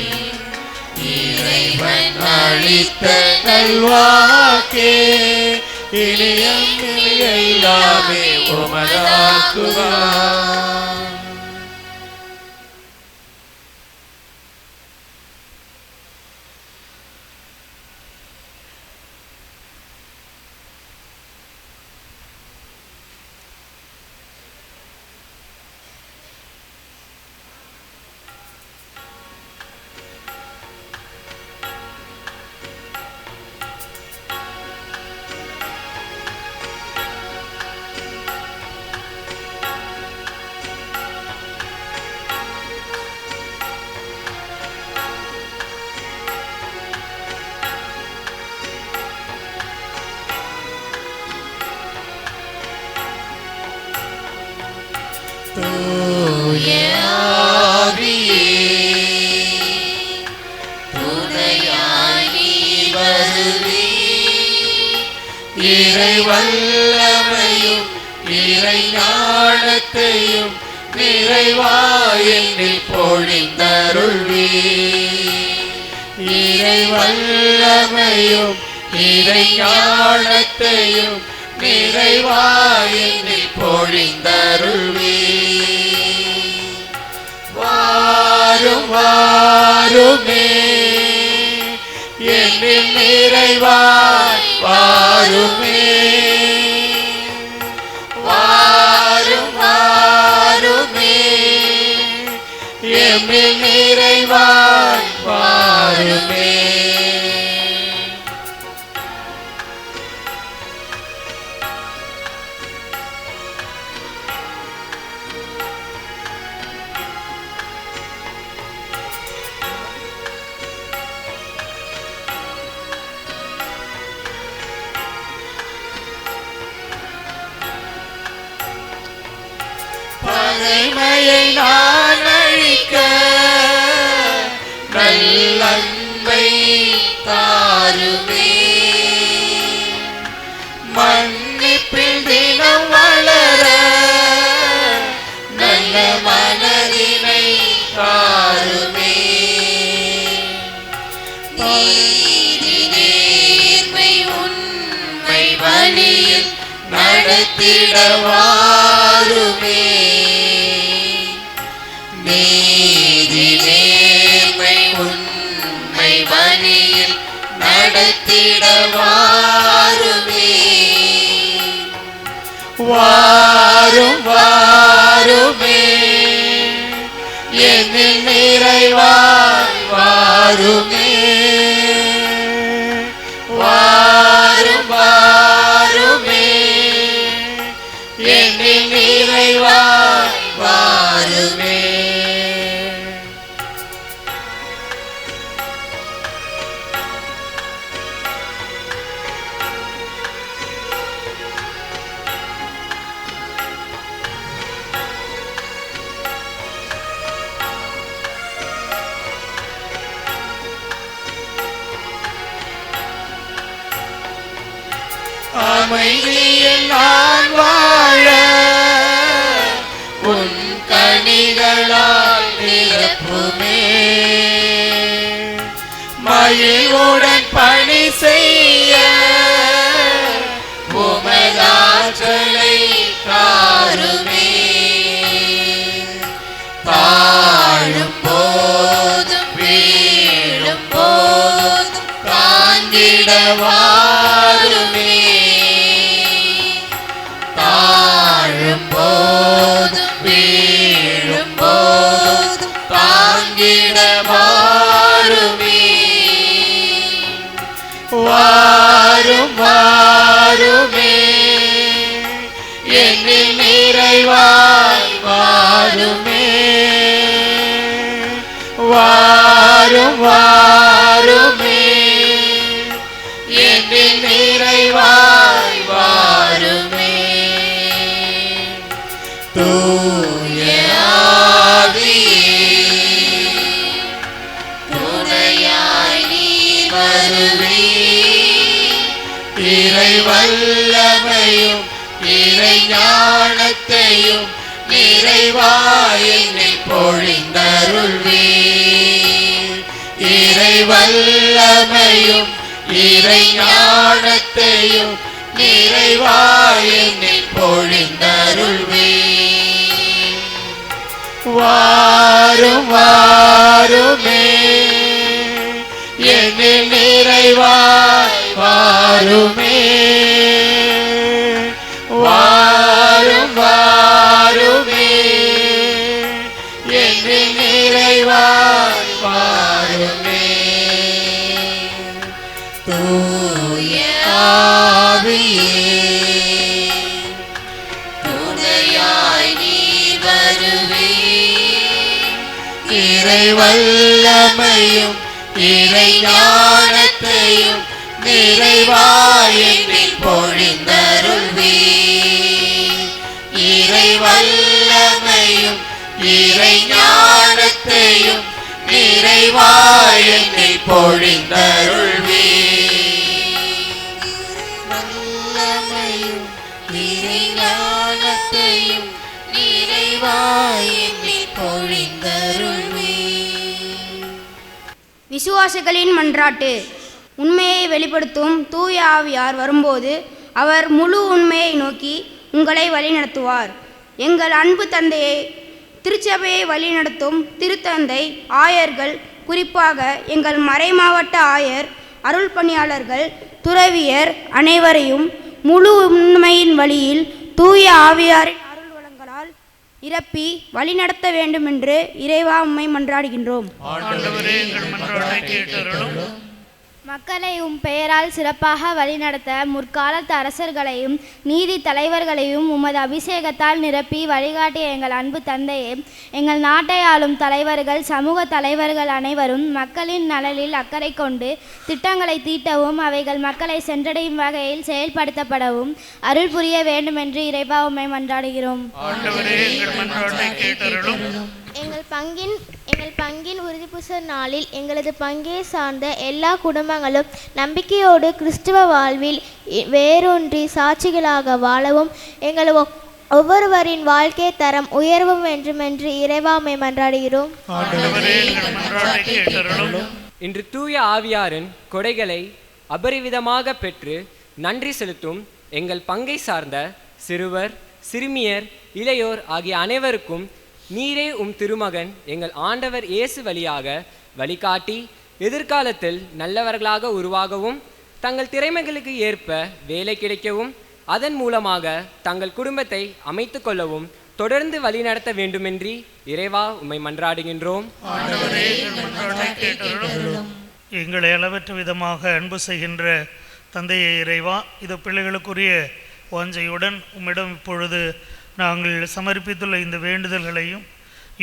J: இறைவன் அளித்த நல்வாக்கே இனியம் எல்லாமே உமதாக்குவார். தூய ஆவியே துணையாய் நீ வருவீர். இறை வல்லமையும் இறை ஞானத்தையும் நிறைவாய் என்னில் பொழிந்தருள்வீர். இறை வல்லமையும் இறை ஞானத்தையும் நிறைவாய் என்னில் பொழிந்தருள்வீர். வாரும் வாருமே என்னில் நிறைவாய் வாருமே. வாரும் வாருமே என்னில் நிறைவாய் வாருமே. பகைமையை நான் அழிக்க நல்லன்பை தாருமே. மன்னிப்பில் தினம் வளர நல்ல மனதினை தாருமே. நீதி நேர்மை உண்மை வழியில் நடத்திடவாருமே. நீதி நேர்மை உண்மை வழியில் நடத்திடவாருமே. வாரும் வாருமே என்னில் நிறைவாய் வாருமே. வாரும் வாருமே என்னில் நிறைவாய் வாருமே. அமைதியில் நான் வாழ உன் கனிகளால் நிரப்புமே. மகிழ்வுடன் பணி செய்ய உமதாற்றலை தாருமே. தாழும் போதும் வீழும் போதும் தாங்கிட வாருமே. தாழும் போதும் வீழும் போதும் தாங்கிட வாருமே. வாரும் வாருமே என்னில் நிறைவாய் வாருமே. வாரும் வாருமே என்னில் நிறைவாய் வாருமே. தூய ஆவியே துணையாய் நீ வருவே. இறை வல்லமையும் இறை ஞானத்தையும் நிறைவாய் என்னில் பொழிந்தருள்வே. இறை வல்லமையும் இறை ஞானத்தையும் நிறைவாய் என்னில் பொழிந்தருள்வே. வாரும் வாருமே என்னில் நிறைவாய் வாருமே. வாரும் வாருமே என்னில் நிறைவாய் வாருமே. தூய ஆவியே துணையாய் நீ வருவே. இறை வல்லமையும் இறை ஞானத்தையும் நிறைவாய் என்னில் பொழிந்தருள்வே. இறை வல்லமையும் இறை ஞானத்தையும் நிறைவாய் என்னில் பொழிந்தருள்வே. வல்லமையும் இறை ஞானத்தையும் நிறைவாய் என்னில் பொழிந்தருள்வே.
N: விசுவாசிகளின் மன்றாட்டு. உண்மையை வெளிப்படுத்தும் தூய ஆவியார் வரும்போது அவர் முழு உண்மையை நோக்கி உங்களை வழிநடத்துவார். எங்கள் அன்பு தந்தையை திருச்சபையை வழிநடத்தும் திருத்தந்தை ஆயர்கள், குறிப்பாக எங்கள் மறைமாவட்ட ஆயர், அருள் பணியாளர்கள், துறவியர் அனைவரையும் முழு உண்மையின் வழியில் தூய ஆவியாரின் அருள் வளங்களால் நிரப்பி வழிநடத்த வேண்டும் என்று இறைவா உம்மை மன்றாடுகின்றோம்.
O: மக்களை உம் பெயரால் சிறப்பாக வழிநடத்த முற்காலத்து அரசர்களையும் நீதி தலைவர்களையும் உமது அபிஷேகத்தால் நிரப்பி வழிகாட்டிய எங்கள் அன்பு தந்தையே, எங்கள் நாட்டை ஆளும் தலைவர்கள், சமூக தலைவர்கள் அனைவரும் மக்களின் நலனில் அக்கறை கொண்டு திட்டங்களை தீட்டவும் அவைகள் மக்களை சென்றடையும் வகையில் செயல்படுத்தப்படவும் அருள் புரிய வேண்டும் என்று இறைவா உம்மை மன்றாடுகிறோம்.
P: எங்கள் பங்கின் உறுதிப்பூச நாளில் எங்களது பங்கை சார்ந்த எல்லா குடும்பங்களும் நம்பிக்கையோடு கிறிஸ்துவ வாழ்வில் வேரூன்றி சாட்சிகளாக வாழவும் எங்கள் ஒவ்வொருவரின் வாழ்க்கை தரம் உயர்வும் வேண்டுமென்று இறைவாமை மன்றாடுகிறோம்.
Q: இன்று தூய ஆவியாரின் கொடைகளை அபரிவிதமாக பெற்று நன்றி செலுத்தும் எங்கள் பங்கை சார்ந்த சிறுவர், சிறுமியர், இளையோர் ஆகிய அனைவருக்கும் நீரே உம் திருமகன் எங்கள் ஆண்டவர் இயேசு வழியாக வழிகாட்டி எதிர்காலத்தில் நல்லவர்களாக உருவாகவும் தங்கள் திறமைகளுக்கு ஏற்ப வேலை கிடைக்கவும் அதன் மூலமாக தங்கள் குடும்பத்தை அமைத்து கொள்ளவும் தொடர்ந்து வழிநடத்த வேண்டுமென்றி இறைவா உம்மை மன்றாடுகின்றோம்.
C: எங்களை அளவற்ற விதமாக அன்பு செய்கின்ற தந்தையை இறைவா, இது பிள்ளைகளுக்குரிய வாஞ்சையுடன் உம்மிடம் இப்பொழுது நாங்கள் சமர்ப்பித்துள்ள இந்த வேண்டுதல்களையும்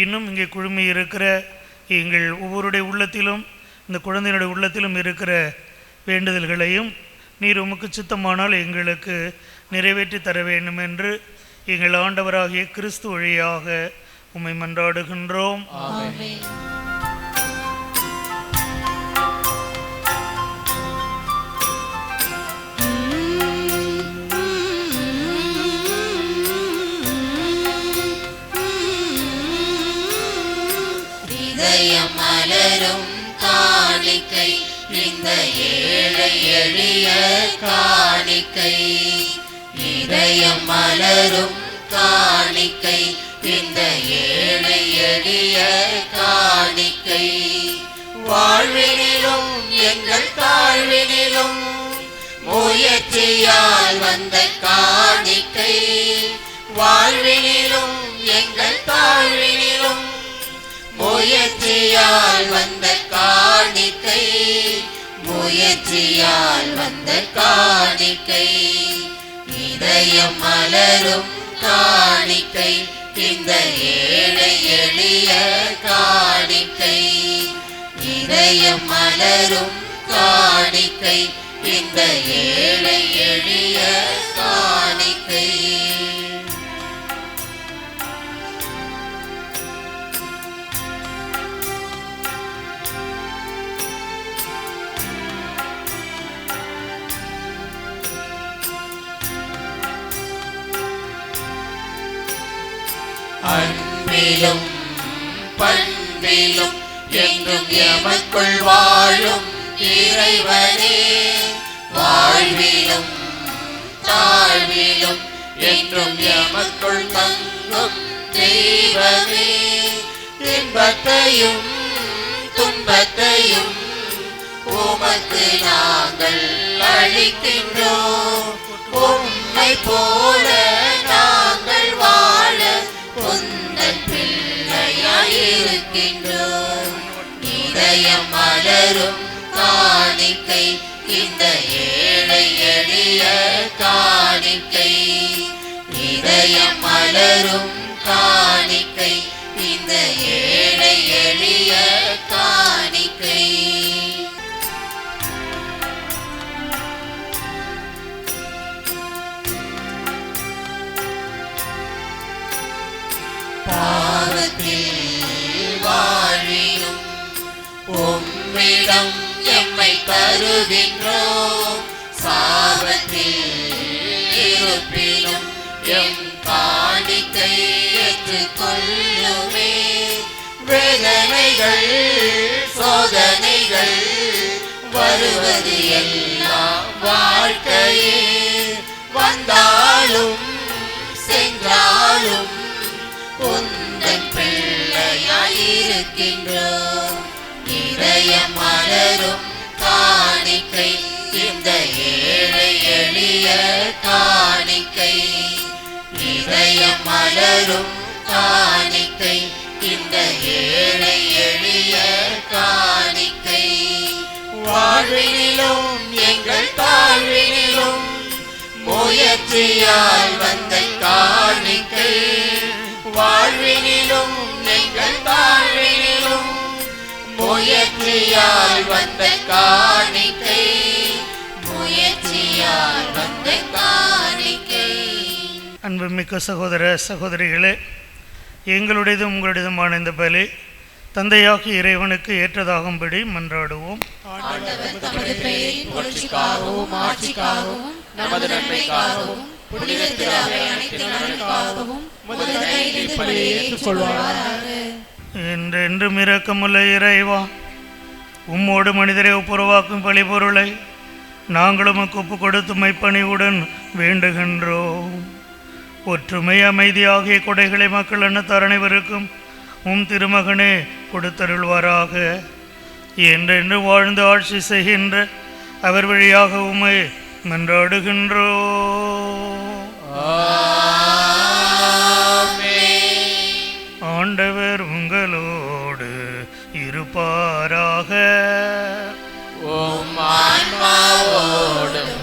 C: இன்னும் இங்கே குழுமி இருக்கிற எங்கள் ஒவ்வொருடைய உள்ளத்திலும் இந்த குழந்தையினுடைய உள்ளத்திலும் இருக்கிற வேண்டுதல்களையும் நீர் உமக்கு சித்தமானால் எங்களுக்கு நிறைவேற்றி தர வேண்டும் என்று எங்கள் ஆண்டவராகிய கிறிஸ்து வழியாக உம்மை மன்றாடுகின்றோம்.
J: ஏழை எளிய காணிக்கை, இதயம் மலரும் காணிக்கை, இந்த ஏழை எளிய காணிக்கை. வாழ்வினிலும் எங்கள் தாழ்வினிலும் முயற்சியால் வந்த காணிக்கை, வாழ்வினிலும் எங்கள் தாழ்வினிலும் முயற்சியால் வந்த காணிக்கை, முயற்சியால் வந்த காணிக்கை. இதயம் மலரும் காணிக்கை, இந்த ஏழை எளிய காணிக்கை, இதயம் மலரும் காணிக்கை, இந்த ஏழை எளிய காணிக்கை. அன்பிலும் பண்பிலும் என்றும் எமக்குள் வாழும் இறைவனே, வாழ்விலும் தாழ்விலும் என்றும் எமக்குள் தங்கும் தெய்வமே. இன்பத்தையும் துன்பத்தையும் உமக்கு நாங்கள் அளிக்கின்றோம், உம்மை போல நாங்கள் வாழ உந்தன் பிள்ளையாயிருக்கின்றோம். இதயம் மலரும் காணிக்கை, இந்த ஏழை எளிய காணிக்கை, இதயம் மலரும் காணிக்கை, இந்த ஏழை எளிய காணிக்கை. பாவத்தில் வாழினும் உம்மிடம் எம்மை தருகின்றோம், சாபத்தில் இருப்பினும் எம் காணிக்கை ஏற்றுக்கொள்ளுமே. வேதனைகள் சோதனைகள் வருவது எல்லாம் வாழ்க்கையே, வந்தாலும் சென்றாலும் உந்தன் பிள்ளையாயிருக்கின்றோம். இதயம் மலரும் காணிக்கை, இந்த ஏழை எளிய காணிக்கை, இதயம் மலரும் காணிக்கை, இந்த ஏழை எளிய காணிக்கை. வாழ்வினிலும் எங்கள் தாழ்வினிலும் முயற்சியால் வந்த காணிக்கை, வாழ்வினிலும் எங்கள் தாழ்வினிலும் முயற்சியால் வந்த காணிக்கை, முயற்சியால் வந்த காணிக்கை.
C: அன்புமிக்க சகோதர சகோதரிகளே, எங்களுடையதும் உங்களுடையதுமான இந்த பலி தந்தையாகி இறைவனுக்கு ஏற்றதாகும்படி மன்றாடுவோம்.
A: ஆண்டவர் தமது பெயரின் புகழ்ச்சிக்காகவும் ஆட்சிக்காகவும் நமது நன்மைக்காகவும் புனித திரு அனைத்து நலனுக்காகவும் முதலில் பலியை ஏற்றுக்கொள்வாராக.
C: என்றென்றும் இரக்கமுள்ள இறைவா, உம்மோடு மனிதரை ஒப்புரவாக்கும் பழிபொருளை நாங்கள் உமக்கு ஒப்பு கொடுத்து மைப்பணிவுடன் வேண்டுகின்றோம். ஒற்றுமை அமைதி ஆகிய கொடைகளை மக்கள் அன்னத்தார் அனைவருக்கும் உம் திருமகனே கொடுத்தருள்வாராக. என்றென்று வாழ்ந்து ஆட்சி செய்கின்ற அவர் வழியாக உம்மை மன்றாடுகின்றோம். ஆண்டவர் உங்களோடு இருப்பாராக.
J: உம் ஆன்மாவோடும்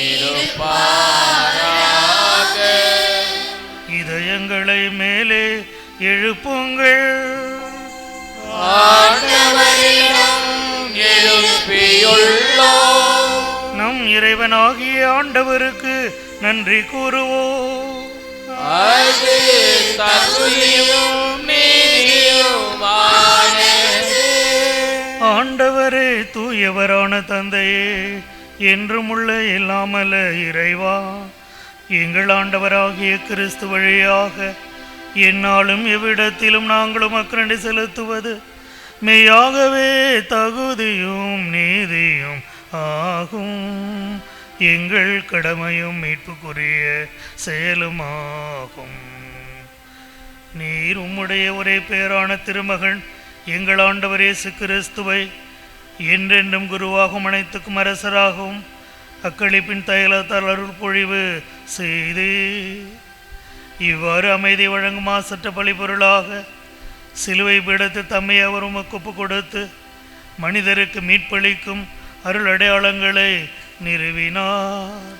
J: இருப்பாராக.
C: இதயங்களை மேலே எழுப்புங்கள்.
J: ஆண்டவரிடம் எழுப்பியுள்ளோம்.
C: நம் இறைவனாகிய ஆண்டவருக்கு நன்றி கூறுவோம்.
J: அது தகுதியும் நீதியுமானது.
C: ஆண்டவரே, தூயவரான தந்தையே, என்றும் உள்ள இல்லாமல இறைவா, எங்கள் ஆண்டவராகிய கிறிஸ்து வழியாக என்னாலும் எவ்விடத்திலும் நாங்களும் அக்கறை செலுத்துவது மெய்யாகவே தகுதியும் நீதியும் ஆகும். எங்கள் கடமையும் மீட்புக்குரிய செயலுமாகும். நீர் உம்முடைய ஒரே பேரான திருமகன் எங்கள் ஆண்டவர் இயேசு கிறிஸ்துவை என்றென்றும் குருவாகவும் அனைத்துக்கும் அரசராகவும் அக்களிப்பின் தைலத்தால் அருள் பொழிவு செய்து இவ்வாறு அமைதி வழங்கும் மாசற்ற பழிபொருளாக சிலுவை பீடத்து தம்மை அவர் உமக்கு ஒப்பு கொடுத்து மனிதருக்கு மீட்பளிக்கும் அருள் அடையாளங்களை நிறுவினார்.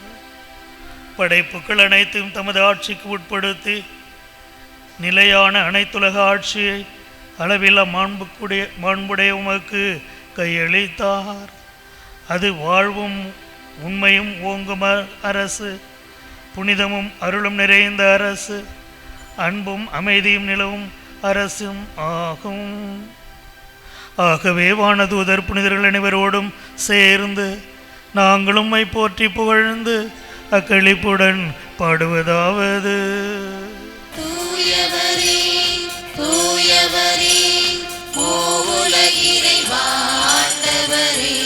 C: படைப்புக்கள் அனைத்தையும் தமது ஆட்சிக்கு உட்படுத்தி நிலையான அனைத்துலக ஆட்சியை அளவில்லா மாண்புடைய உமக்கு கையளித்தார். அது வாழ்வும் உண்மையும் ஓங்கும் அரசு, புனிதமும் அருளும் நிறைந்த அரசு, அன்பும் அமைதியும் நிலவும் அரசும் ஆகும். ஆகவே வானதூதர் புனிதர்கள் அனைவரோடும் சேர்ந்து நாங்களும் உம்மை போற்றி புகழ்ந்து அக்களிப்புடன் பாடுவதாவது:
A: தூயவரே தூயவரே மூவுலகிறைவா ஆண்டவரே,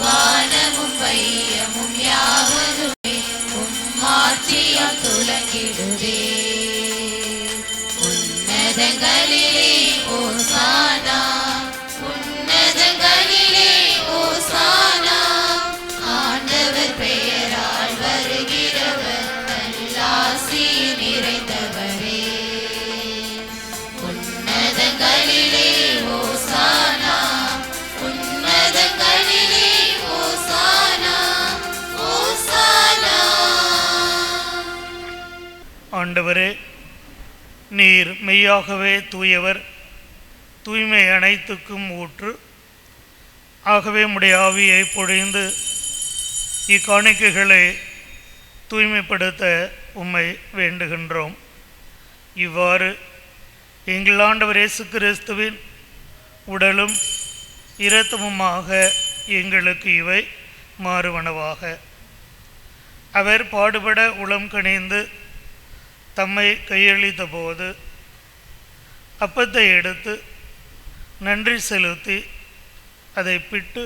A: வானமும் வையமும் யாவருமே உம்மாட்சியால் துலங்கிடுதே. உன்னதங்களிலே ஓசானா, உன்னதங்களிலே ஓசானா, ஆண்டவர் பெயரால் வருகிறவர் நல்லாசி நிறைந்தவரே. உன்னதங்களிலே ஓசானா, உன்னதங்களிலே ஓசானா, ஓசானா.
C: ஆண்டவரே, நீர் மெய்யாகவே தூயவர், தூய்மை அனைத்துக்கும் ஊற்று. ஆகவே உம்முடைய ஆவியை பொழிந்து இக்காணிக்கைகளை தூய்மைப்படுத்த உம்மை வேண்டுகின்றோம். இவ்வாறு எங்கள் ஆண்டவர் இயேசு கிறிஸ்துவின் உடலும் இரத்தமுமாக எங்களுக்கு இவை மாறுவனவாக. அவர் பாடுபட உளம் கனிந்து தம்மை கையளித்த போது அப்பத்தை எடுத்து நன்றி செலுத்தி அதை பிட்டு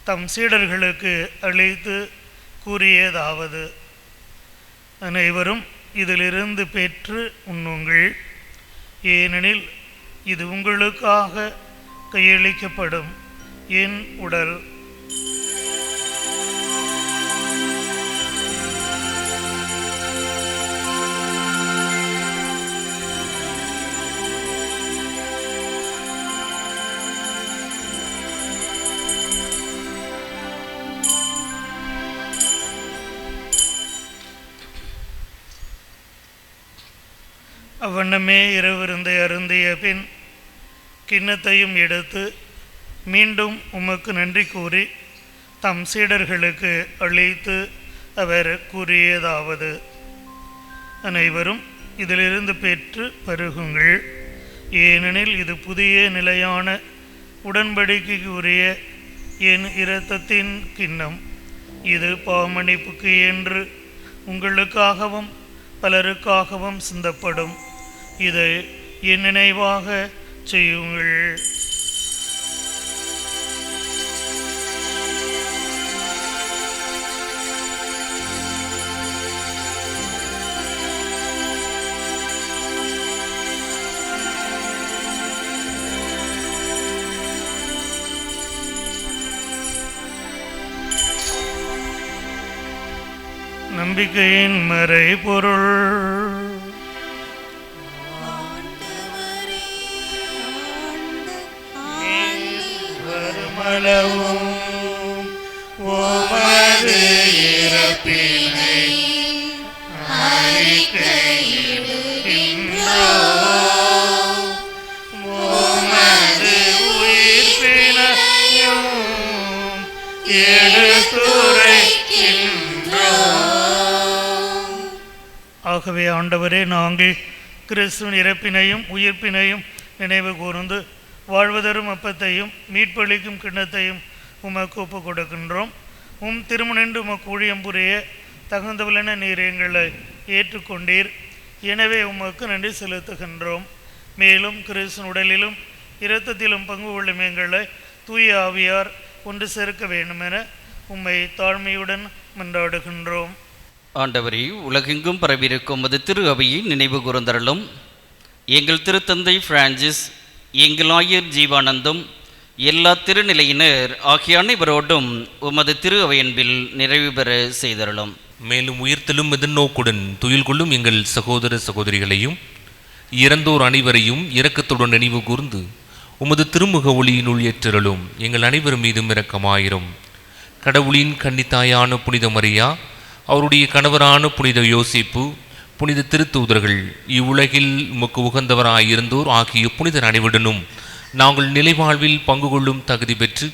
C: தம் சீடர்களுக்கு அளித்து கூறியதாவது: அனைவரும் இதிலிருந்து பெற்று உண்ணுங்கள், ஏனெனில் இது உங்களுக்காக கையளிக்கப்படும் என் உடல். அவ்வண்ணமே இரவிருந்தை அருந்திய பின் கிண்ணத்தையும் எடுத்து மீண்டும் உமக்கு நன்றி கூறி தம் சீடர்களுக்கு அளித்து அவர் கூறியதாவது: அனைவரும் இதிலிருந்து பெற்று பருகுங்கள், ஏனெனில் இது புதிய நிலையான உடன்படிக்கைக்கு உரிய என் இரத்தத்தின் கிண்ணம். இது பாவமன்னிப்புக்கு என்று உங்களுக்காகவும் பலருக்காகவும் சிந்தப்படும். இதை என் நினைவாக செய்யுங்கள். நம்பிக்கையின் மறைபொருள். வருமளவும் உமது இறப்பினை அறிக்கையிடுகின்றோம், உமது உயிர்ப்பினையும் எடுத்துரைக்கின்றோம். ஆகவே ஆண்டவரே, நாங்கள் கிறிஸ்துவின் இறப்பினையும் உயிர்ப்பினையும் நினைவு கூர்ந்து வாழ்வதரும் அப்பத்தையும் மீட்பளிக்கும் கிண்ணத்தையும் உமக்கு ஒப்பு கொடுக்கின்றோம். திருமணன்று உமக்கு ஊழியம் புரிய தகுந்தவளென நீர் எங்களை ஏற்றுக்கொண்டீர். எனவே உமக்கு நன்றி செலுத்துகின்றோம். மேலும் கிறிஸ்துவின் உடலிலும் இரத்தத்திலும் பங்கு கொள்ளும் எங்களை தூய ஆவியார் ஒன்று சேர்க்க வேண்டுமென உம்மை தாழ்மையுடன் மன்றாடுகின்றோம்.
R: ஆண்டவரே, உலகெங்கும் பரவியிருக்கும் அது திரு அவையை நினைவு கூர்ந்தருளும். எங்கள் திருத்தந்தை பிரான்சிஸ், எங்கள் ஆயர் ஜீவானந்தம், எல்லா திருநிலையினர் ஆகிய அனைவரோடும் உமது திரு அவையன்பில் நிறைவு பெற செய்தருளும்.
M: மேலும் உயிர்த்தலும் எதிர்நோக்குடன் துயில் கொள்ளும் எங்கள் சகோதர சகோதரிகளையும் இறந்தோர் அனைவரையும் இரக்கத்துடன் நினைவு கூர்ந்து உமது திருமுக ஒளியினுள் ஏற்றருளும். எங்கள் அனைவர் மீதும் இரக்கமாயிரும். கடவுளின் கன்னித்தாயான புனித மரியா, அவருடைய கணவரான புனித யோசிப்பு, புனித திருத்தூதர்கள், இவ்வுலகில் உமக்கு உகந்தவராயிருந்தோர் ஆகிய புனிதர் அனைவருடனும் நாங்கள் நிலைவாழ்வில் பங்கு கொள்ளும் தகுதி பெற்று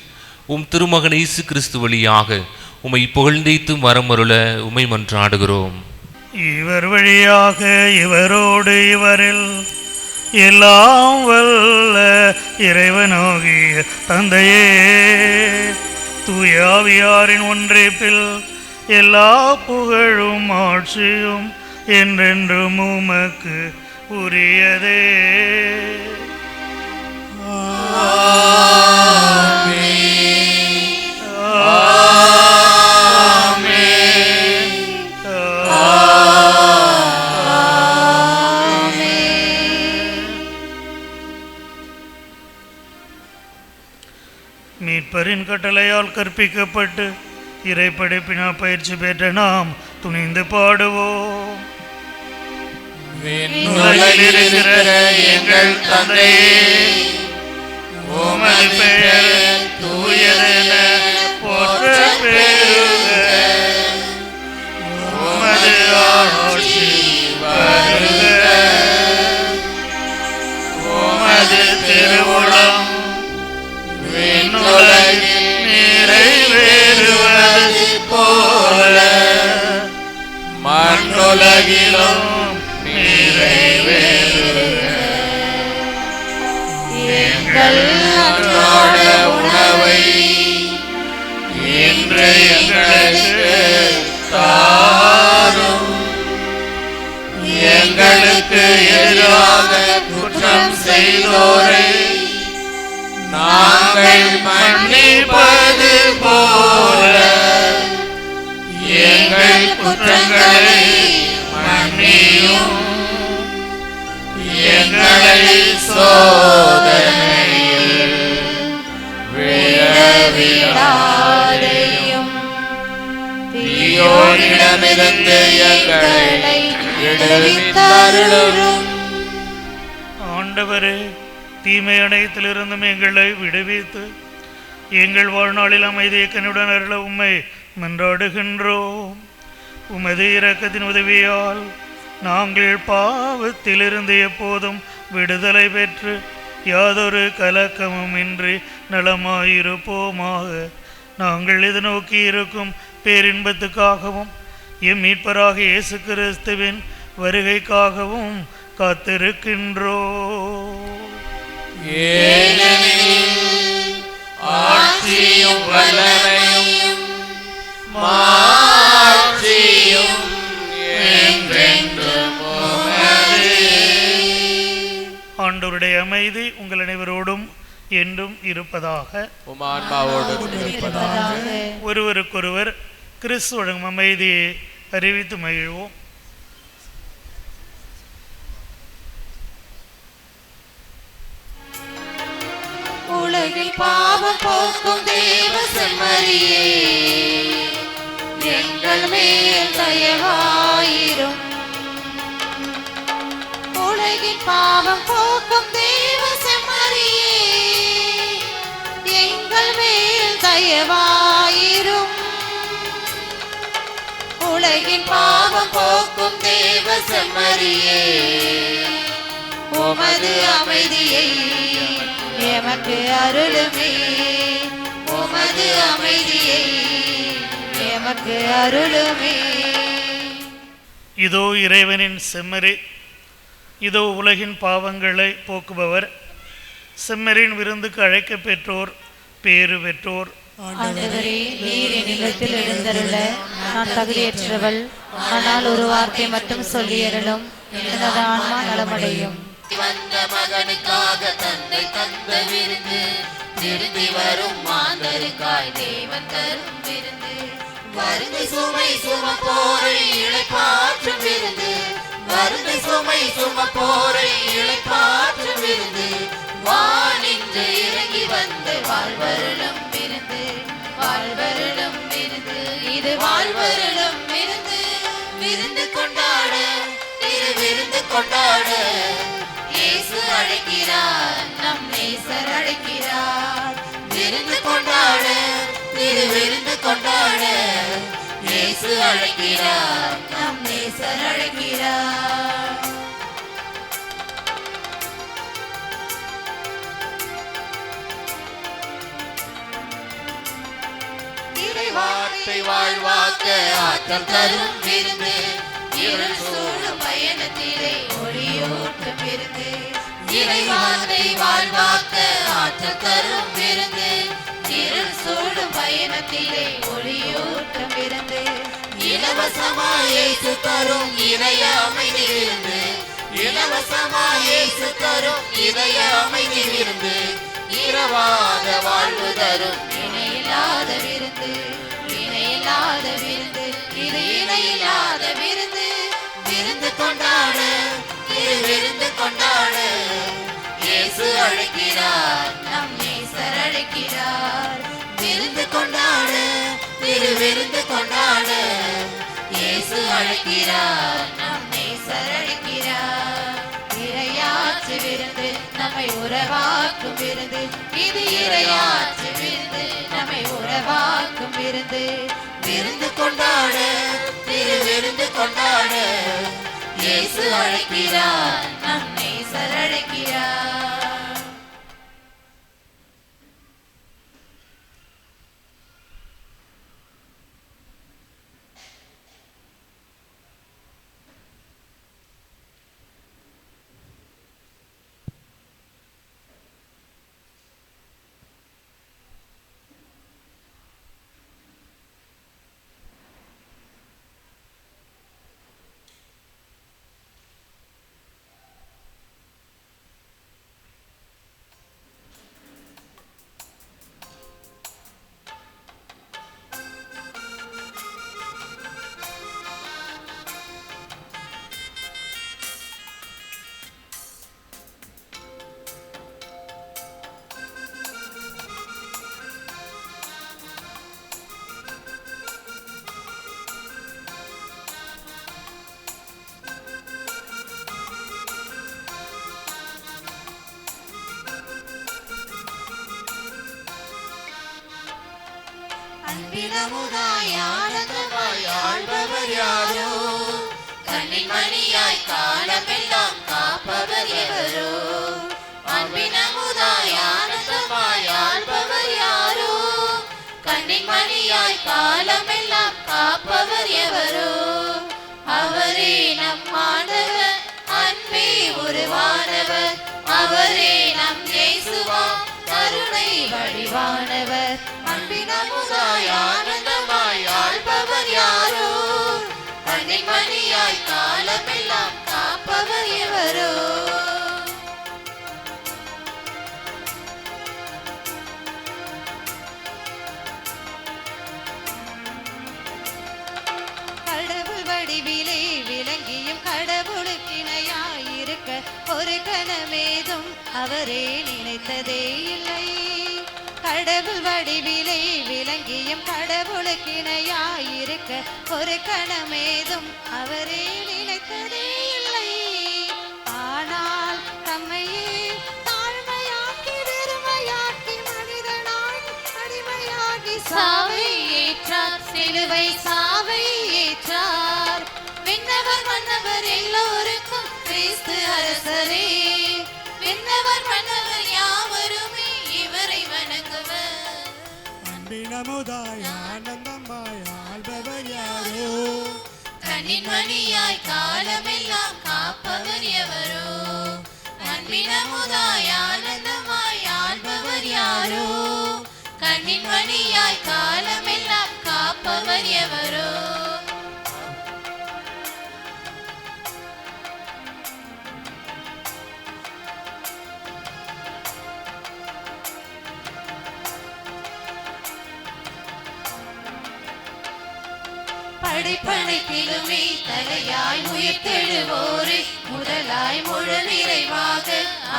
M: திருமகன் இயேசு கிறிஸ்து வழியாக உம்மை புகழ்ந்தேத்து வரமருள உம்மை மன்றாடுகிறோம்.
C: இவர் வழியாக இவரோடு இவரில் எல்லாம் வல்ல இறைவனாகிய தந்தையே, தூயாவியாரின் ஒன்றிப்பில் எல்லா புகழும் ஆட்சியும் என்றென்றும் உமக்கு உரியதே. மீட்பரின் கட்டளையால் கற்பிக்கப்பட்டு இறைப்படைப்பினா பயிற்சி பெற்ற நாம் துணிந்து பாடுவோம்.
J: எங்கள் தந்தையே, உமது பெயர் தூயதென போற்றப் பெறுக. உமது ஆட்சி வருக. உமது திருவுளம் விண்ணுலகில் நிறைவேறுவது போல மண்ணுலகிலும் நிறைவேறுக. எங்கள் அன்றாட உணவை இன்று எங்களுக்கு தாரும். எங்களுக்கு எதிராக குற்றம் செய்தோரை நாங்கள் மன்னிப்பது போல எங்கள் குற்றங்களை மன்னியும். எங்களை சோதனையில் விழவிடாதேயும், தீயோரிடமிருந்து எங்களை விடுவித்தருளும்.
C: ஆண்டவரே, தீமை அனைத்திலிருந்தும் எங்களை விடுவித்து எங்கள் வாழ்நாளில் அமைதியை கனிவுடன் அருள உம்மை மன்றாடுகின்றோம். உமது இரக்கத்தின் உதவியால் நாங்கள் பாவத்திலிருந்து எப்போதும் விடுதலை பெற்று யாதொரு கலக்கமும் இன்றி நலமாயிருப்போமாக. நாங்கள் இது நோக்கி இருக்கும் பேரின்பத்துக்காகவும் எம் மீட்பராக இயேசு கிறிஸ்துவின் வருகைக்காகவும் காத்திருக்கின்றோம்.
J: ஆட்சியும் வல்லமையும் மாட்சியும் என்றென்றும் உமதே.
C: ஆண்டவருடைய அமைதி உங்கள் அனைவரோடும் என்றும் இருப்பதாக. ஒருவருக்கொருவர் கிறிஸ்து வழங்கும் அமைதியை அறிவித்து மகிழ்வோம்.
A: உலகில் பாவம் போக்கும் தேவ செம்மறியே, எங்கள் மேல் தயவாயிரும். உலகில் பாவம் போக்கும் தேவ செம்மறியே, எங்கள் மேல் தயவாயிரும். உலகின் பாவம் போக்கும் தேவ செம்மறியே, உமது அமைதியை எமக்கு அருளுமே. உமது அமைதியை எமக்கு அருளுமே.
C: இதோ இறைவனின் செம்மறி, இதோ உலகின் பாவங்களை போக்குபவர். செம்மறின் விருந்துக்கு அழைக்க பெற்றோர் பேறு பெற்றோர்.
A: ஆண்டவரே, நீர் என் இல்லத்தில் எழுந்தருள நான் தகுதியற்றவள். ஆனால் ஒரு வார்த்தை மட்டும் சொல்லியருளும், எனது ஆன்மா நலமடையும். வந்த மகனுக்காக தந்தை தந்த விருந்து
J: திருந்தி வரும் மாந்தருக்காய் தேவன் தரும் விருந்து. வருந்தி சுமை சுமப்போரை இளைப்பாற்றும் விருந்து. வருந்தி சுமை சுமப்போரை இளைப்பாற்றும் விருந்து. வானின்று இறங்கி வந்து வாழ்வருளும் விருந்து. வாழ்வருளும் விருந்து. இது வாழ்வருளும் விருந்து. விருந்து கொண்டாட திரு விருந்து கொண்டாட இயேசு அழைக்கிறார், நம் நேசர் அழைக்கிறார். விருந்து கொண்டாட திரு விருந்து கொண்டாட இயேசு அழைக்கிறார், நம் நேசர் அழைக்கிறார். வார்த்தை வாழ்வாக்க ஆற்றல் தரும் விருந்து. இருள் சூழும் பயணத்திலே ஒளியூட்டும் விருந்து. இறைவார்த்தை வாழ்வாக்க ஆற்றல் தரும் விருந்து. இருள் சூழும் பயணத்திலே ஒளியூட்டும் விருந்து. இலவசமாய் இயேசு தரும் இதய அமைதி விருந்து. இலவசமாய் இயேசு தரும் இதய அமைதி விருந்து. இரவாத வாழ்வு தரும் இணையில்லாத விருந்து. இணையில்லாத விருந்து. இது இணையில்லாத விருந்து. விருந்து கொண்டாட திரு விருந்து கொண்டாட இயேசு அழைக்கிறார், நம் நேசர் அழைக்கிறார். விருந்து கொண்டாட திரு விருந்து கொண்டாட இயேசு அழைக்கிறார், நம் நேசர் அழைக்கிறார். இறையாட்சி விருந்து நம்மை உறவாக்கும் விருந்து. இது இறையாட்சி விருந்து நம்மை உறவாக்கும் விருந்து. விருந்து கொண்டாட திரு விருந்து கொண்டாட இயேசு அழைக்கிறார், நம் நேசர் அழைக்கிறார். அன்பினமுதாய் ஆனந்தமாய் ஆள்பவர் யாரோ? கண்ணின் மணியாய் காலமெல்லாம் காப்பவர் எவரோ? அன்பினமுதாய் ஆனந்தமாய் ஆள்பவர் யாரோ? கண்ணின் மணியாய் காலமெல்லாம் காப்பவர் எவரோ? அவரே நம் ஆண்டவர், அன்பே உருவானவர். அவரே நம் இயேசுவா, கருணை வடிவானவர். அன்பினமுதாய் ஆனந்தமாய் ஆள்பவர் யாரோ? கண்ணின் மணியாய் காலமெல்லாம் காப்பவர் எவரோ? கடவுள் வடிவிலே விளங்கியும் கடவுளுக்கிணையாயிருக்க ஒரு கணமேதும் அவரே நினைத்ததே இல்லை. கடவுள் வடிவிலே விளங்கியும் கடவுளுக்கிணையாயிருக்க ஒரு கணமேதும் அவரே நினைத்ததே இல்லை. ஆனால் தம்மையே தாழ்மையாக்கி வெறுமையாக்கி மனிதனாய் அடிமையாகி சாவை ஏற்றார். சிலுவை சாவை ஏற்றார். விண்ணவர் மன்னவர் எல்லோருக்கும் கிறிஸ்து அரசரே. விண்ணவர் மன்னவர் யாவருமே இவரை வணங்குவர்.
S: அன்பினமுதாய் ஆனந்தமாய் ஆள்பவர் யாரோ?
J: கண்ணின் மணியாய் காலமெல்லாம் காப்பவர் எவரோ? அன்பினமுதாய் ஆனந்தமாய் ஆள்பவர் யாரோ? கண்ணின் மணியாய் காலமெல்லாம் காப்பவர் எவரோ? படைப்பனைத்திலுமே தலையாய் உயிர்த்தெழுவோரே முதலாய் முழு நிறைவாக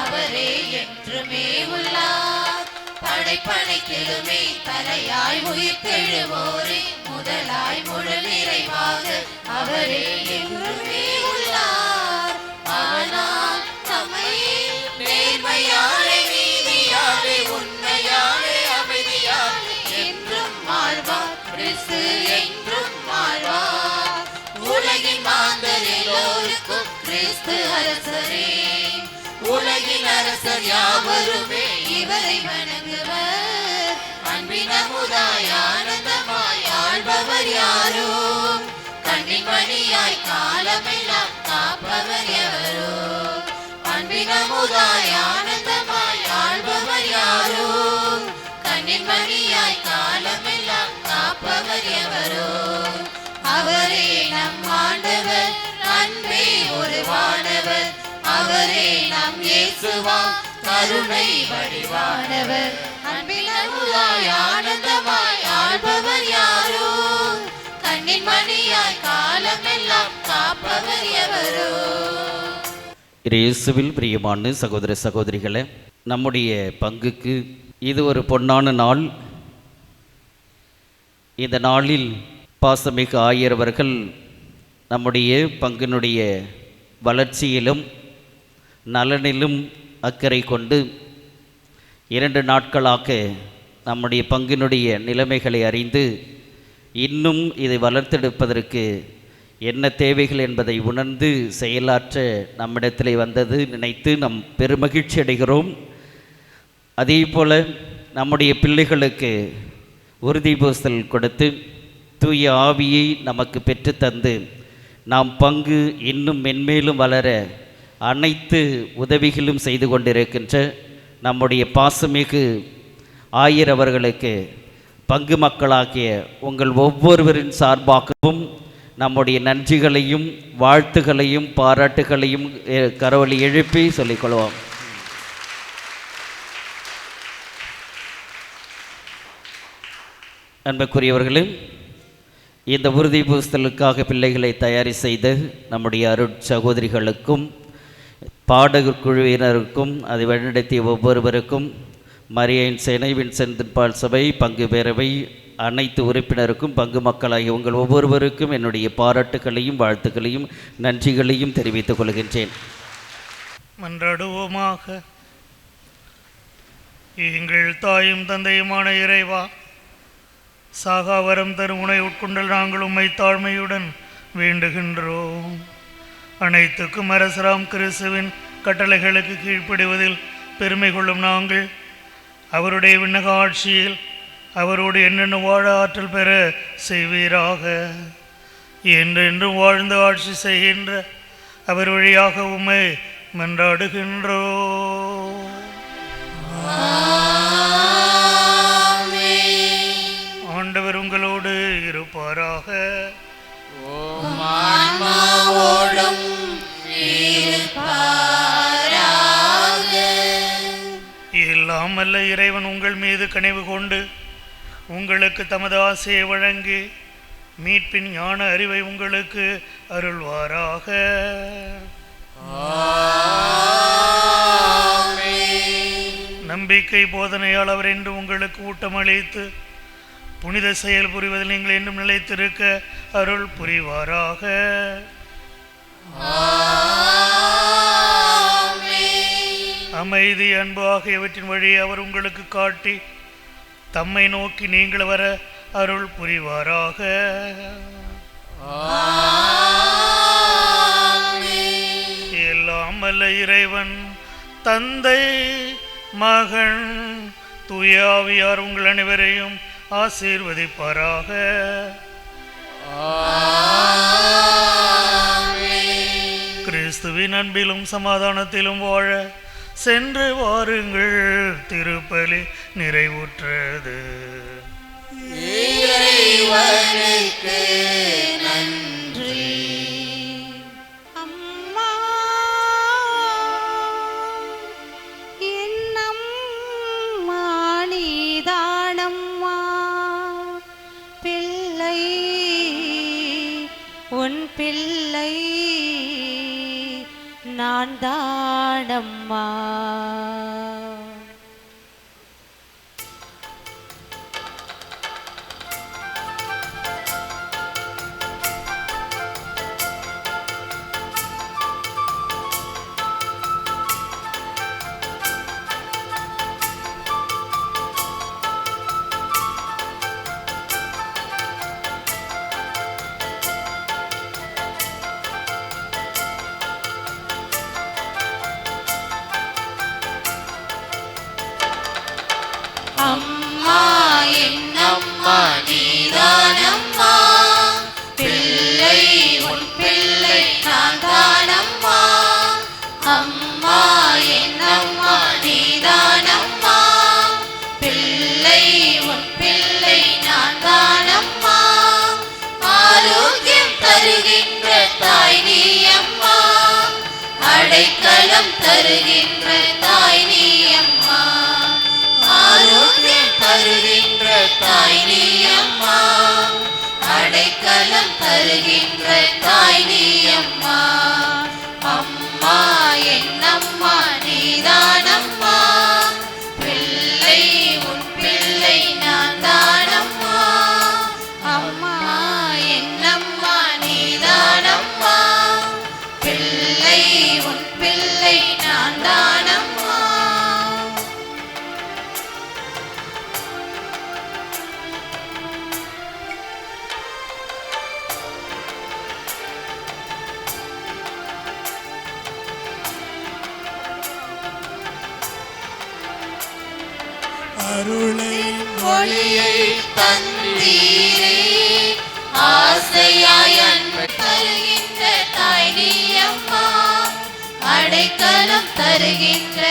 J: அவரே என்றுமே உள்ளார். படைப்பனைத்திலுமே தலையாய் உயிர்த்தெழுவோரே முதலாய் முழு நிறைவாக அவரே என்றுமே உள்ளார். ஆனால் தம்மையே நேர்மையாலே நீதியாலே உண்மையாலே அமைதியாலே என்றும் வாழ்வார். கிறிஸ்து என்றும் வாழ்வார். உலகின் மாந்தர் எல்லோருக்கும் கிறிஸ்து அரசரே. உலகின் அரசர் யாவருமே இவரை வணங்குவர். அன்பின் அமுதாய் ஆனந்தமாய் ஆள்பவர் யாரோ, கண்ணின் மணியாய் காலமெல்லாம் காப்பவர் எவரோ. அன்பின் அமுதாய் ஆனந்தமாய் ஆள்பவர் யாரோ, கண்ணின் மணியாய் காலமெல்லாம் காப்பவர் எவரோ. அவரே நம் ஆண்டவர், அன்பே உருவானவர். அவரே நம் இயேசுவா, கருணை வடிவானவர். அன்பின் அமுதாய் ஆனந்தமாய் ஆள்பவர் யாரோ, கண்ணின் மணியாய் காலமெல்லாம் காப்பவர் எவரோ.
R: இயேசுவில் பிரியமான சகோதர சகோதரிகளே, நம்முடைய பங்குக்கு இது ஒரு பொன்னான நாள். இந்த நாளில் பாசமிகு ஆயரவர்கள் நம்முடைய பங்கினுடைய வளர்ச்சியிலும் நலனிலும் அக்கறை கொண்டு 2 நாட்களாக நம்முடைய பங்கினுடைய நிலைமைகளை அறிந்து இன்னும் இதை வளர்த்தெடுப்பதற்கு என்ன தேவைகள் என்பதை உணர்ந்து செயலாற்ற நம்மிடத்திலே வந்தது நினைத்து நம் பெருமகிழ்ச்சி அடைகிறோம். அதே போல் நம்முடைய பிள்ளைகளுக்கு உறுதி பூசல் கொடுத்து தூய ஆவியை நமக்கு பெற்றுத்தந்து நாம் பங்கு இன்னும் மென்மேலும் வளர அனைத்து உதவிகளும் செய்து கொண்டிருக்கின்ற நம்முடைய பாசமிகு ஆயர் அவர்களுக்கு பங்கு மக்களாகிய உங்கள் ஒவ்வொருவரின் சார்பாகவும் நம்முடைய நன்றிகளையும் வாழ்த்துகளையும் பாராட்டுகளையும் கரவொலி எழுப்பி சொல்லிக்கொள்வோம். அன்புக்குரியவர்களே, இந்த உறுதி பூசலுக்காக பிள்ளைகளை தயாரி செய்த நம்முடைய அருட்சகோதரிகளுக்கும் பாடகர் குழுவினருக்கும் அதை வழிநடத்திய ஒவ்வொருவருக்கும் மரியின் சேனை வின்சென்ட் பால் சபை பங்கு பேரவை அனைத்து உறுப்பினருக்கும் பங்கு மக்களாகிய உங்கள் ஒவ்வொருவருக்கும் என்னுடைய பாராட்டுகளையும் வாழ்த்துக்களையும் நன்றிகளையும் தெரிவித்துக் கொள்கின்றேன்.
C: மன்றாடுவோமாக. எங்கள் தாயும் தந்தையுமான இறைவா, சாகாவரம் தரும் உணை உட்கொண்டல் நாங்கள் உம்மை தாழ்மையுடன் வேண்டுகின்றோம். அனைத்துக்கும் அரசராம் கிறிஸ்துவின் கட்டளைகளுக்கு கீழ்ப்படிவதில் பெருமை கொள்ளும் நாங்கள் அவருடைய விண்ணக ஆட்சியில் அவரோடு என்னென்ன வாழ ஆற்றல் பெற செய்வீராக. என்றென்றும் வாழ்ந்து ஆட்சி செய்கின்ற அவர் வழியாக உம்மை மன்றாடுகின்றோம். ஆண்டவர் உங்களோடு இருப்பாராக. எல்லாம் வல்ல இறைவன் உங்கள் மீது கனிவு கொண்டு உங்களுக்கு தமது ஆசையை வழங்கி மீட்பின் ஞான அறிவை உங்களுக்கு அருள்வாராக. நம்பிக்கை போதனையால் அவர் என்று உங்களுக்கு ஊட்டமளித்து புனித செயல் புரிவதில் நீங்கள் என்றும் நிலைத்திருக்க அருள் புரிவாராக. அமைதி, அன்பு ஆகியவற்றின் வழியை அவர் உங்களுக்கு காட்டி தம்மை நோக்கி நீங்கள் வர அருள் புரிவாராக. எல்லாம் வல்ல இறைவன் தந்தை, மகன், தூய ஆவியார் உங்கள் அனைவரையும் ஆசீர்வதிப்பாராக. கிறிஸ்துவின் அன்பிலும் சமாதானத்திலும் வாழ சென்று வாருங்கள். திருப்பலி நிறைவுற்றது.
B: இறைவனுக்கு நன்றி. அம்மா என்னம்மா நீதானம்மா, பிள்ளை
A: பிள்ளை நான் தானம்மா.
J: அம்மா என்னம்மா நீதானம்மா, பிள்ளை உன் பிள்ளை நான் தானம்மா. அம்மா என்னம்மா நீதானம்மா, பிள்ளை உன் பிள்ளை நான் தானம்மா. ஆரோக்கியம் தருகின்ற தாய் நீ அம்மா, அடைக்கலம் தருகின்ற தாய் நீ அம்மா. ஆரோக்கியம் தருகின்ற தாய் நீ அம்மா, அடைக்கலம் தருகின்ற தாய் நீ அம்மா. அம்மா என்னம்மா நீதானம்மா, பிள்ளை உன் பிள்ளை நான் தானம்மா. அம்மா என்னம்மா நீதானம்மா, பிள்ளை உன் பிள்ளை நான் தானம்மா.
S: அருளை
J: ஒளியை தந்தீரே, ஆசையாய் அன்பு தருகின்ற தாய் நீ அம்மா, அடைக்கலம் தருகின்ற